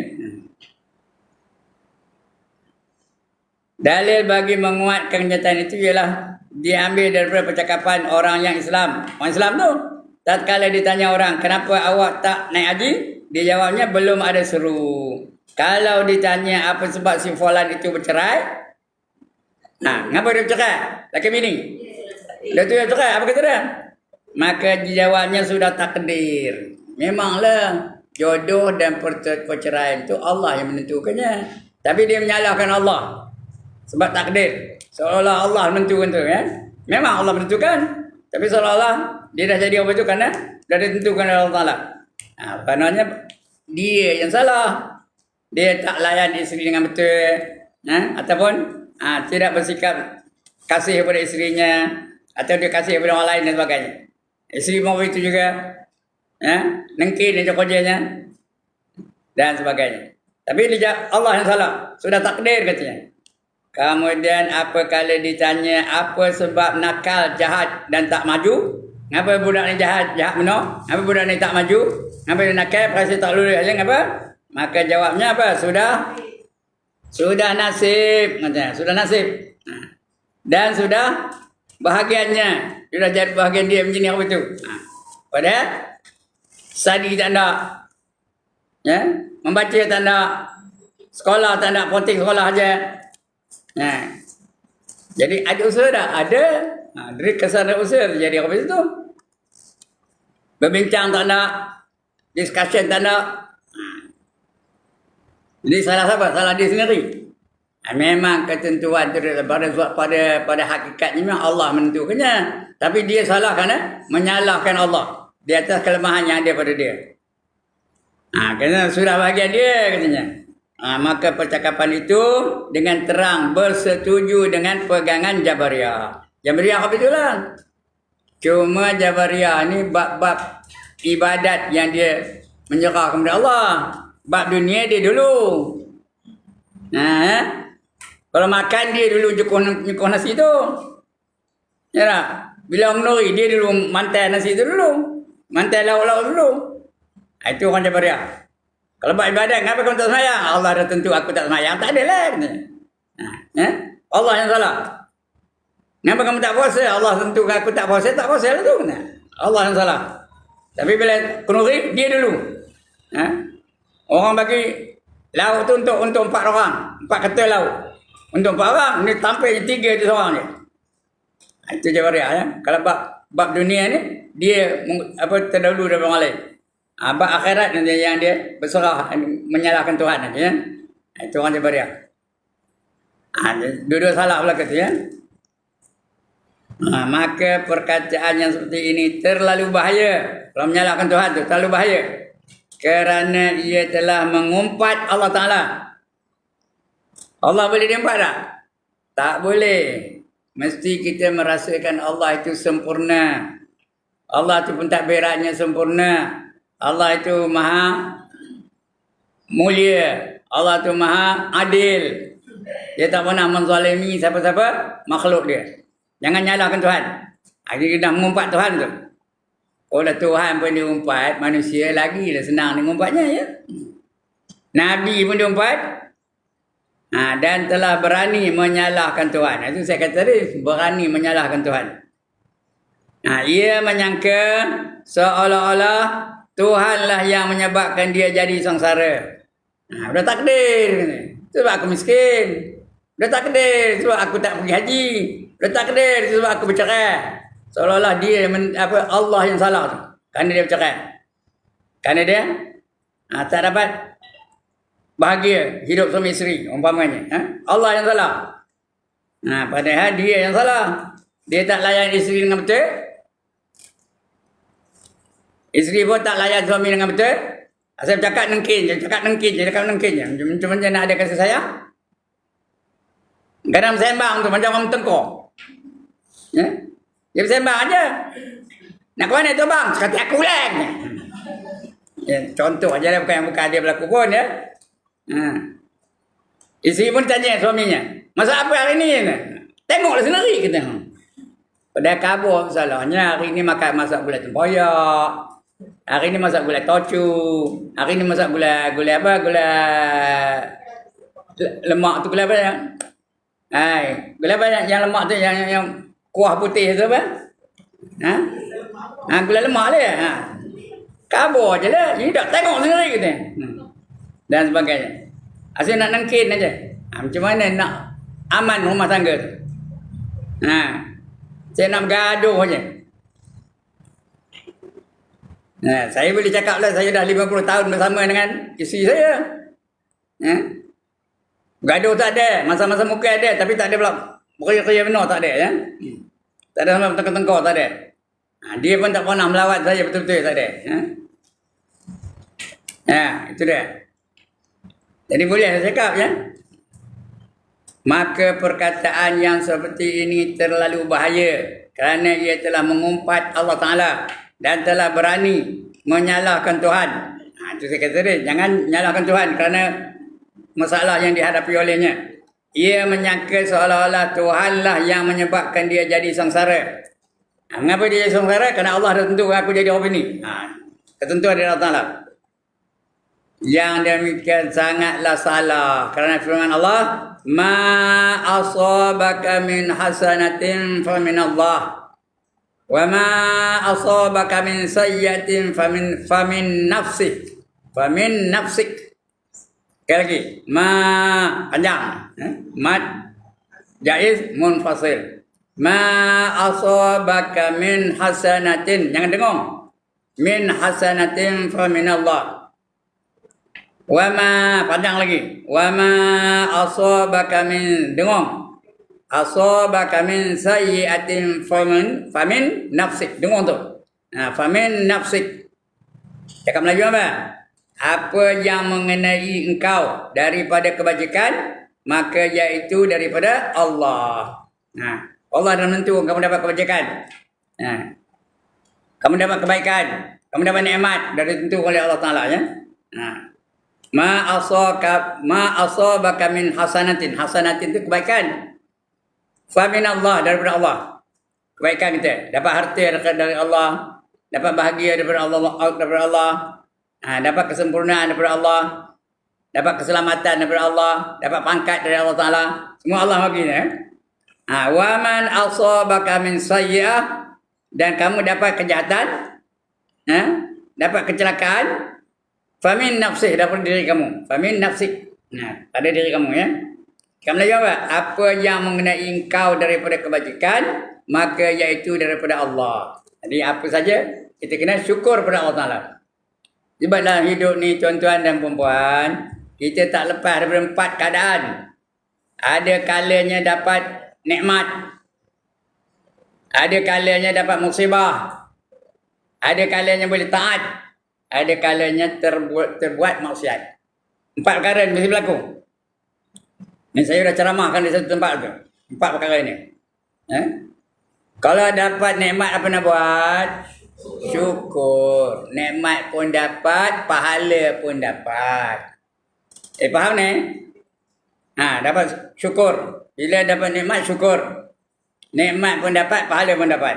Dalil bagi menguatkan kenyataan itu ialah diambil daripada percakapan orang yang Islam. Orang Islam tu, tatkala ditanya orang, kenapa awak tak naik haji? Dia jawabnya, belum ada seru. Kalau ditanya apa sebab si fulan itu bercerai, ngapa dia bercerai? Laki bini. Dia tu yang bercerai, apa kata dia? Maka jawabnya sudah takdir. Memanglah jodoh dan perceraian itu Allah yang menentukannya. Tapi dia menyalahkan Allah. Sebab takdir. Seolah-olah Allah menentukan tu ya. Memang Allah menentukan. Tapi seolah-olah dia dah jadi apa itu kerana dah ditentukan oleh Allah Ta'ala. Maknanya dia yang salah. Dia tak layan isteri dengan betul. Ataupun tidak bersikap kasih kepada isterinya. Atau dia kasih kepada orang lain dan sebagainya. Isteri mau itu juga. Nengkin dan kerjanya. Dan sebagainya. Tapi Allah yang salah. Sudah takdir katanya. Kemudian apabila ditanya apa sebab nakal, jahat dan tak maju? Ngapa budak ni jahat benar? Ngapa budak ni tak maju? Ngapa dia nakal, perasa tak lulus aja ngapa? Maka jawabnya apa? Sudah nasib katanya. Sudah nasib. Dan sudah bahagiannya. Sudah jadi bahagian dia macam ni apa tu? Padahal study tak nak. Membaca tak nak. Sekolah tak nak, penting sekolah aja. Jadi ada usaha dah? Ada. Dari kesana usaha jadi apa itu? Berbincang tak nak, discussion tak nak. Jadi salah siapa? Salah dia sendiri. Memang ketentuan pada hakikatnya memang Allah menentukannya. Tapi dia salah kerana menyalahkan Allah di atas kelemahan yang ada pada dia. Kerana surah bahagian dia katanya. Maka percakapan itu dengan terang bersetuju dengan pegangan Jabariyah. Jabariyah apa itulah? Cuma Jabariyah ni bab-bab ibadat yang dia menyerah kepada Allah. Bab dunia dia dulu. Kalau makan dia dulu nyukuh nasi tu. Ya tak? Bila menuri dia dulu mantai nasi tu dulu. Mantai lauk-lauk dulu. Itu orang Jabariyah. Kalau buat ibadat, kenapa kamu tak semayang? Allah dah tentu aku tak semayang. Tak ada lah. Allah yang salah. Kenapa kamu tak puasa? Allah tentu aku tak puasa. Tak puasa lah tu. Allah yang salah. Tapi bila kenuri, dia dulu. Orang bagi lauk tu untuk 4 orang. 4 ketul lauk. Untuk 4 orang, ni tampil 3 dia seorang je. Itu Jabariyah. Kalau bab dunia ni, dia terdahulu daripada orang lain. Bab akhirat nanti yang dia berserah menyalahkan Tuhan nanti, ya. Itu orang Jabariyah. Dua-dua salah pula kata, ya. Maka perkataan yang seperti ini terlalu bahaya. Kalau menyalahkan Tuhan tu terlalu bahaya. Kerana ia telah mengumpat Allah Ta'ala. Allah boleh diumpat tak? Tak boleh. Mesti kita merasakan Allah itu sempurna. Allah itu pentadbirannya sempurna. Allah itu maha mulia. Allah itu maha adil. Dia tak pernah menzalimi siapa-siapa makhluk dia. Jangan nyalahkan Tuhan. Dia dah mengumpat Tuhan tu. Kalau Tuhan pun diumpat, manusia lagi dah senang mengumpatnya, ya. Nabi pun diumpat. Dan telah berani menyalahkan Tuhan. Itu saya kata tadi, berani menyalahkan Tuhan. Ia menyangka seolah-olah Tuhanlah yang menyebabkan dia jadi sengsara. Dah takdir. Sebab aku miskin. Dah takdir sebab aku tak pergi haji. Dah takdir sebab aku bercerai. Seolah-olah dia Allah yang salah tu. Kerana dia bercerai. Kerana dia tak dapat bahagia hidup suami isteri umpamanya. Allah yang salah. Padahal dia yang salah. Dia tak layan isteri dengan betul. Isteri pun tak layan suami dengan betul. Saya cakap nengkin je. Macam mana nak ada kasih sayang? Kadang sembang tu macam orang tengkor. Ya? Dia bersembang aja. Nak ke mana tu bang? Sekati aku lah. Ya, contoh aja lah, bukan dia berlaku pun, ya. Isteri pun tanya suaminya, masak apa hari ni? Tengoklah sendiri kata. Pada kabur salahnya hari ni masak gulai tempoyak. Hari ni masak gulai tocu. Hari ni masak gulai apa? Gulai lemak tu, gulai apa yang? Gulai apa yang lemak tu, yang kuah putih tu apa? Gulai lemak dia. Kabur je lah. Jadi tak tengok sendiri kita. Dan sebagainya. Asyik nak nengkin aja. Macam mana nak aman rumah tangga tu? Saya nak bergaduh aja. Saya boleh cakap lah, saya dah 50 tahun bersama dengan isteri saya. Bergaduh tak ada. Masa-masa muka ada. Tapi tak ada pula beria-beria benar, tak ada. Ya? Tak ada sama tengkor-tengkor, tak ada. Dia pun tak pernah melawat saya betul-betul, tak ada. Itu dia. Jadi boleh saya cakap, ya. Maka perkataan yang seperti ini terlalu bahaya kerana ia telah mengumpat Allah Ta'ala dan telah berani menyalahkan Tuhan. Itu saya kata tadi, jangan nyalahkan Tuhan kerana masalah yang dihadapi olehnya. Ia menyangka seolah-olah Tuhanlah yang menyebabkan dia jadi sengsara. Mengapa dia jadi sengsara? Kerana Allah dah tentu aku jadi orang ini. Ketentuan dari Allah Ta'ala. Yang demikian sangatlah salah. Kerana firman Allah, ma asabaka min hasanatin famin Allah. Wa ma asabaka min sayyatin famin nafsik. Famin nafsik. Sekali lagi. Ma panjang. Mad Jaiz munfasil. Ma asabaka min hasanatin. Jangan dengung. Min hasanatin fa min Allah. Wa ma, panjang lagi. Wa ma asabaka min, dengung. Asabaka min sayyi'atin famin nafsik. Dengung tu. Famin nafsik. Cakap Melayu apa? Apa yang mengenai engkau daripada kebajikan, maka iaitu daripada Allah. Allah dah menentu kamu dapat kebajikan. Kamu dapat kebaikan, kamu dapat nikmat, dah ditentu oleh Allah Taala ya. Ma asabaka min hasanatin. Hasanatin itu kebaikan. Fa min Allah, daripada Allah. Kebaikan kita, dapat harta dari Allah, dapat bahagia daripada Allah, dapat kesempurnaan daripada Allah, dapat keselamatan daripada Allah, dapat pangkat dari Allah Taala. Semua Allah bagi ya. Wa man asabaka min sayyi'ah, dan kamu dapat kejahatan, dapat kecelakaan, famin nafsih, daripada diri kamu. Famin nafsik. Pada diri kamu ya. Kamu lagi apa? Apa yang mengenai engkau daripada kebajikan, maka iaitu daripada Allah. Jadi apa saja kita kena syukur kepada Allah Taala. Sebab dalam hidup ni tuan-tuan dan puan-puan, kita tak lepas daripada 4 keadaan. Ada kalanya dapat nikmat, ada kalanya dapat musibah, ada kalanya boleh taat, ada kalanya terbuat maksiat. 4 perkara ni mesti berlaku. Ni saya dah ceramahkan di satu tempat tu. 4 perkara ni. Kalau dapat nikmat apa nak buat? Syukur. Nikmat pun dapat, pahala pun dapat. Faham ni? Dapat syukur. Bila dapat nikmat, syukur. Nikmat pun dapat, pahala pun dapat.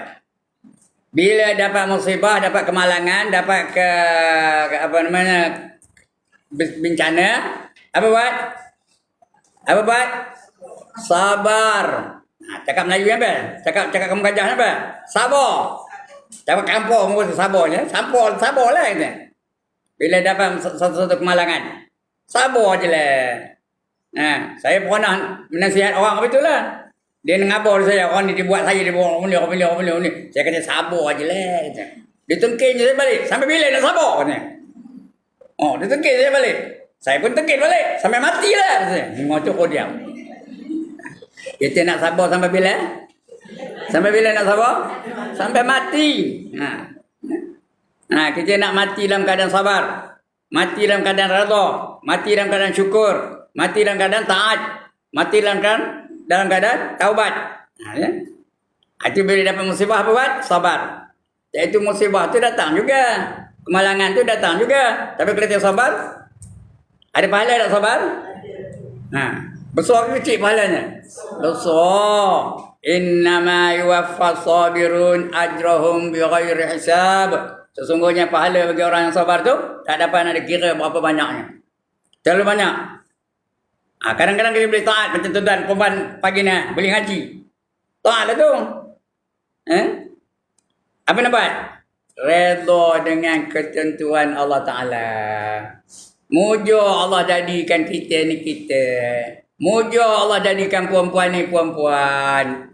Bila dapat musibah, dapat kemalangan, dapat bencana, apa buat? Apa buat? Sabar. Cakap Melayu apa? Cakap kamu gajah apa? Sabar. Cakap kampung pun sabarnya. Sabarlah kita. Bila dapat satu kemalangan, sabar je lah. Saya pernah menasihat orang begitulah. Dia ngabar saya, orang ni dia buat saya, dia buat orang ni. Saya kata sabar je lah. Dia tengking je saya balik. Sampai bila nak sabar? Dia tengking saya balik. Saya pun tengking balik. Sampai matilah. Macam kau diam. Kita nak sabar sampai bila? Sampai bila nak sabar? Sampai mati. Kita nak mati dalam keadaan sabar. Mati dalam keadaan redha. Mati dalam keadaan syukur. Mati dalam keadaan taat. Mati dalam keadaan taubat. Itu bila dapat musibah apa buat? Sabar. Iaitu musibah tu datang juga. Kemalangan tu datang juga. Tapi kalau kita sabar, ada pahala tak sabar? Besar ke kecil pahalanya? Besar. Innama yuwaffas sabirun ajrahum bighairi hisab. Sesungguhnya pahala bagi orang yang sabar tu tak dapat nak dikira berapa banyaknya. Terlalu banyak. Kadang-kadang kita boleh taat macam tuan-tuan perempuan pagi ni boleh ngaji. Taat lah tu. Apa nak buat? Redha dengan ketentuan Allah Ta'ala. Muja Allah jadikan kita ni kita. Muja Allah jadikan puan-puan ni puan-puan.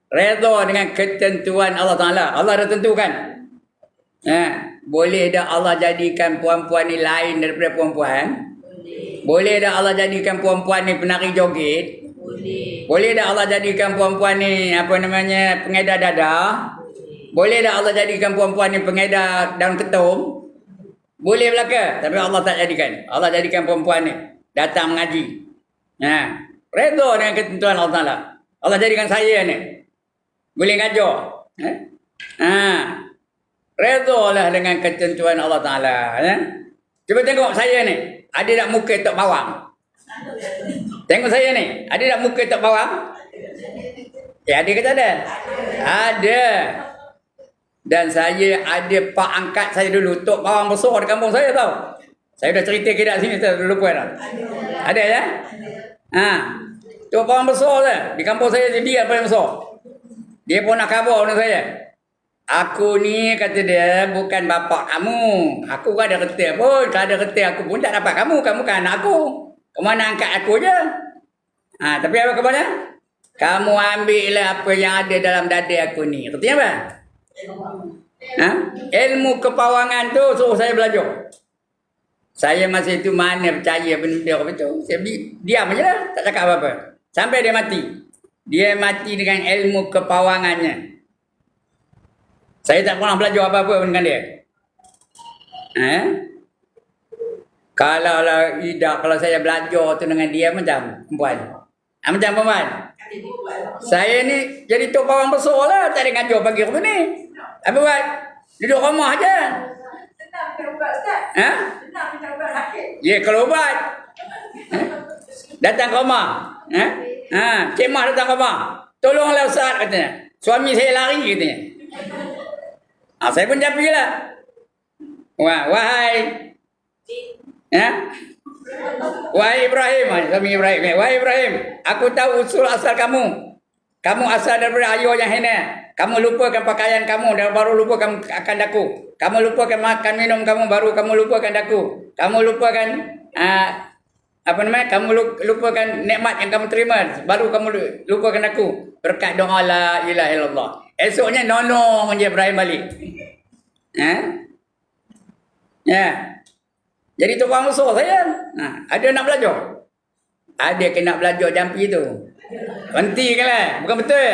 Redha dengan ketentuan Allah Ta'ala. Allah dah tentukan. Boleh dah Allah jadikan puan-puan ni lain daripada puan-puan? Boleh dah Allah jadikan puan-puan ni penari joget? Boleh dah Allah jadikan puan-puan ni pengedar dadah? Boleh dah Allah jadikan puan-puan ni pengedar daun ketum? Boleh belaka, tapi Allah tak jadikan. Allah jadikan perempuan ni datang mengaji. Redha dengan ketentuan Allah Ta'ala. Allah jadikan saya ni boleh ngajar. Redha lah dengan ketentuan Allah Ta'ala. Cuba tengok saya ni, ada tak muka tok bawang? Tengok saya ni, ada tak muka tok bawang? Ada ke tak ada? Ada. Dan saya ada pak angkat saya dulu, tok bawang besar di kampung saya tau. Saya dah cerita ke tak sini, saya dah lupa dah. Ada ya? Tok bawang besar tu, di kampung saya dia paling besar. Dia pun nak khabar dengan saya. Aku ni, kata dia, bukan bapak kamu. Aku kan ada kereta pun. Kalau ada kereta aku pun tak dapat kamu. Kamu kan anak aku. Kemana angkat aku je? Tapi apa khabarnya? Kamu ambillah apa yang ada dalam dada aku ni. Artinya apa? Ilmu kepawangan tu suruh saya belajar. Saya masa itu mana percaya benda apa itu. Saya diam je lah. Tak cakap apa-apa. Sampai dia mati. Dia mati dengan ilmu kepawangannya. Saya tak pernah belajar apa-apa dengan dia. Kalau saya belajar tu dengan dia macam perempuan. Macam perempuan. Saya ni jadi tok pawang besar lah. Tak ada ngajar pagi apa ni. Apa buat? Duduk rumah je. Ya, kalau ubat. Datang ke rumah. Cik Mak datang ke rumah. Tolonglah Ustaz katanya. Suami saya lari katanya. Saya pun japi lah. Wahai. Wahai Ibrahim. Suami Ibrahim. Wahai Ibrahim. Aku tahu usul asal kamu. Kamu asal daripada ayah yang hina. Kamu lupakan pakaian kamu dan baru lupakan akan daku. Kamu lupakan makan minum kamu baru kamu lupakan daku. Kamu lupakan kamu lupakan nikmat yang kamu terima baru kamu lupakan aku. Berkat doa la ilaha illallah. Esoknya nolong je Ibrahim balik. Jadi tu orang musuh saya. Ada nak belajar. Ada kena belajar jampi tu. Berhenti kan lah. Bukan betul.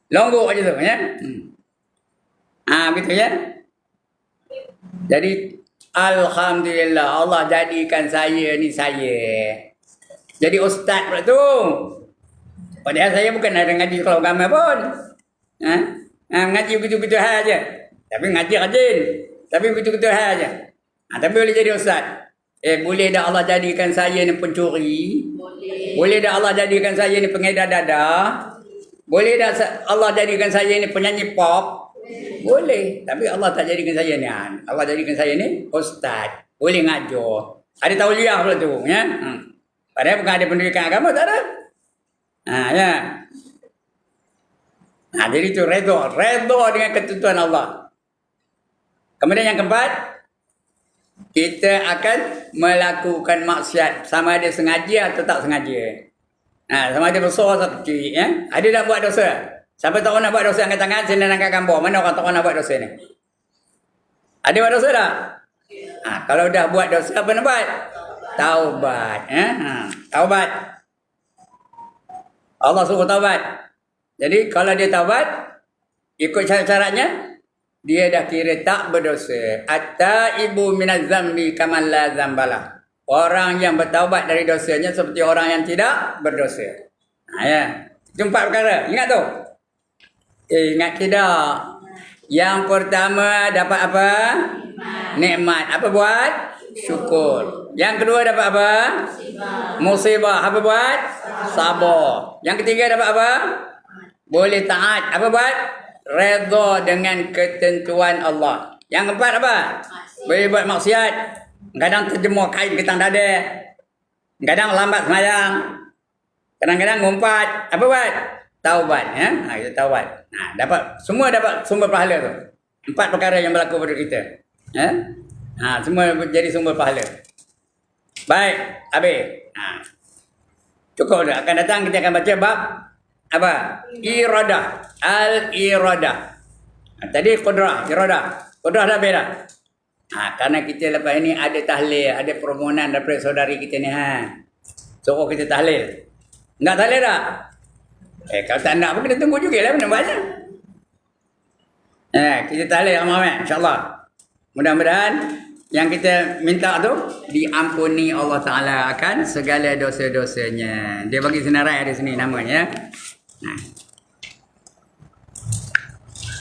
Longgok aja tu ya. Begitu ya. Jadi alhamdulillah Allah jadikan saya ni jadi ustaz pula tu. Padahal saya bukan ada ngaji kalau agama pun. Ngaji begitu-begitu aja. Tapi ngaji rajin. Tapi begitu-begitu aja. Tapi boleh jadi ustaz. Boleh dah Allah jadikan saya ni pencuri? Boleh dah Allah jadikan saya ni pengedar dadah? Boleh dah Allah jadikan saya ni penyanyi pop? Boleh. Tapi Allah tak jadikan saya ni. Allah jadikan saya ni ustaz. Boleh ngajar. Ada tauliah pula tu. Ya? Padahal bukan ada pendidikan agama, tak ada. Ya. Jadi tu redha. Redha dengan ketentuan Allah. Kemudian yang keempat, kita akan melakukan maksiat. Sama ada sengaja atau tak sengaja. Sama ada besar atau kecil. Ya? Ada nak buat dosa. Siapa tak nak buat dosa angkat tangan, sini angkat gambar. Mana orang tak nak buat dosa ni? Ada buat dosa tak? Kalau dah buat dosa, apa nak buat? Taubat. Taubat. Allah suruh taubat. Jadi kalau dia taubat, ikut syarat-syaratnya, dia dah kira tak berdosa. At-taibu minaz zambi kaman la zambalah. Orang yang bertaubat dari dosanya seperti orang yang tidak berdosa. Ya. Itu 4 perkara. Ingat tu? Ingat tidak? Yang pertama dapat apa? Nikmat. Apa buat? Syukur. Yang kedua dapat apa? Musibah. Apa buat? Sabar. Yang ketiga dapat apa? Boleh taat. Apa buat? Redha dengan ketentuan Allah. Yang keempat apa? Boleh buat maksiat. Kadang terjemur kain ketang dada. Kadang lambat semayang. Kadang-kadang ngumpat. Apa buat? Taubat. Kita taubat. Dapat. Semua dapat sumber pahala tu. 4 perkara yang berlaku pada kita. Semua jadi sumber pahala. Baik. Habis. Cukup dah. Akan datang kita akan baca bab apa? Iradah. Al-iradah. Tadi qudrah. Iradah. Qudrah dah beda. Karena kita lepas ini ada tahlil, ada permohonan daripada saudari kita ni. Suruh kita tahlil. Nak tahlil tak? Kalau tak nak pun kita tunggu juga lah benda buatnya. Kita tahlil Muhammad, insyaAllah. Mudah-mudahan yang kita minta tu diampuni Allah Ta'ala akan segala dosa-dosanya. Dia bagi senarai ada sini namanya.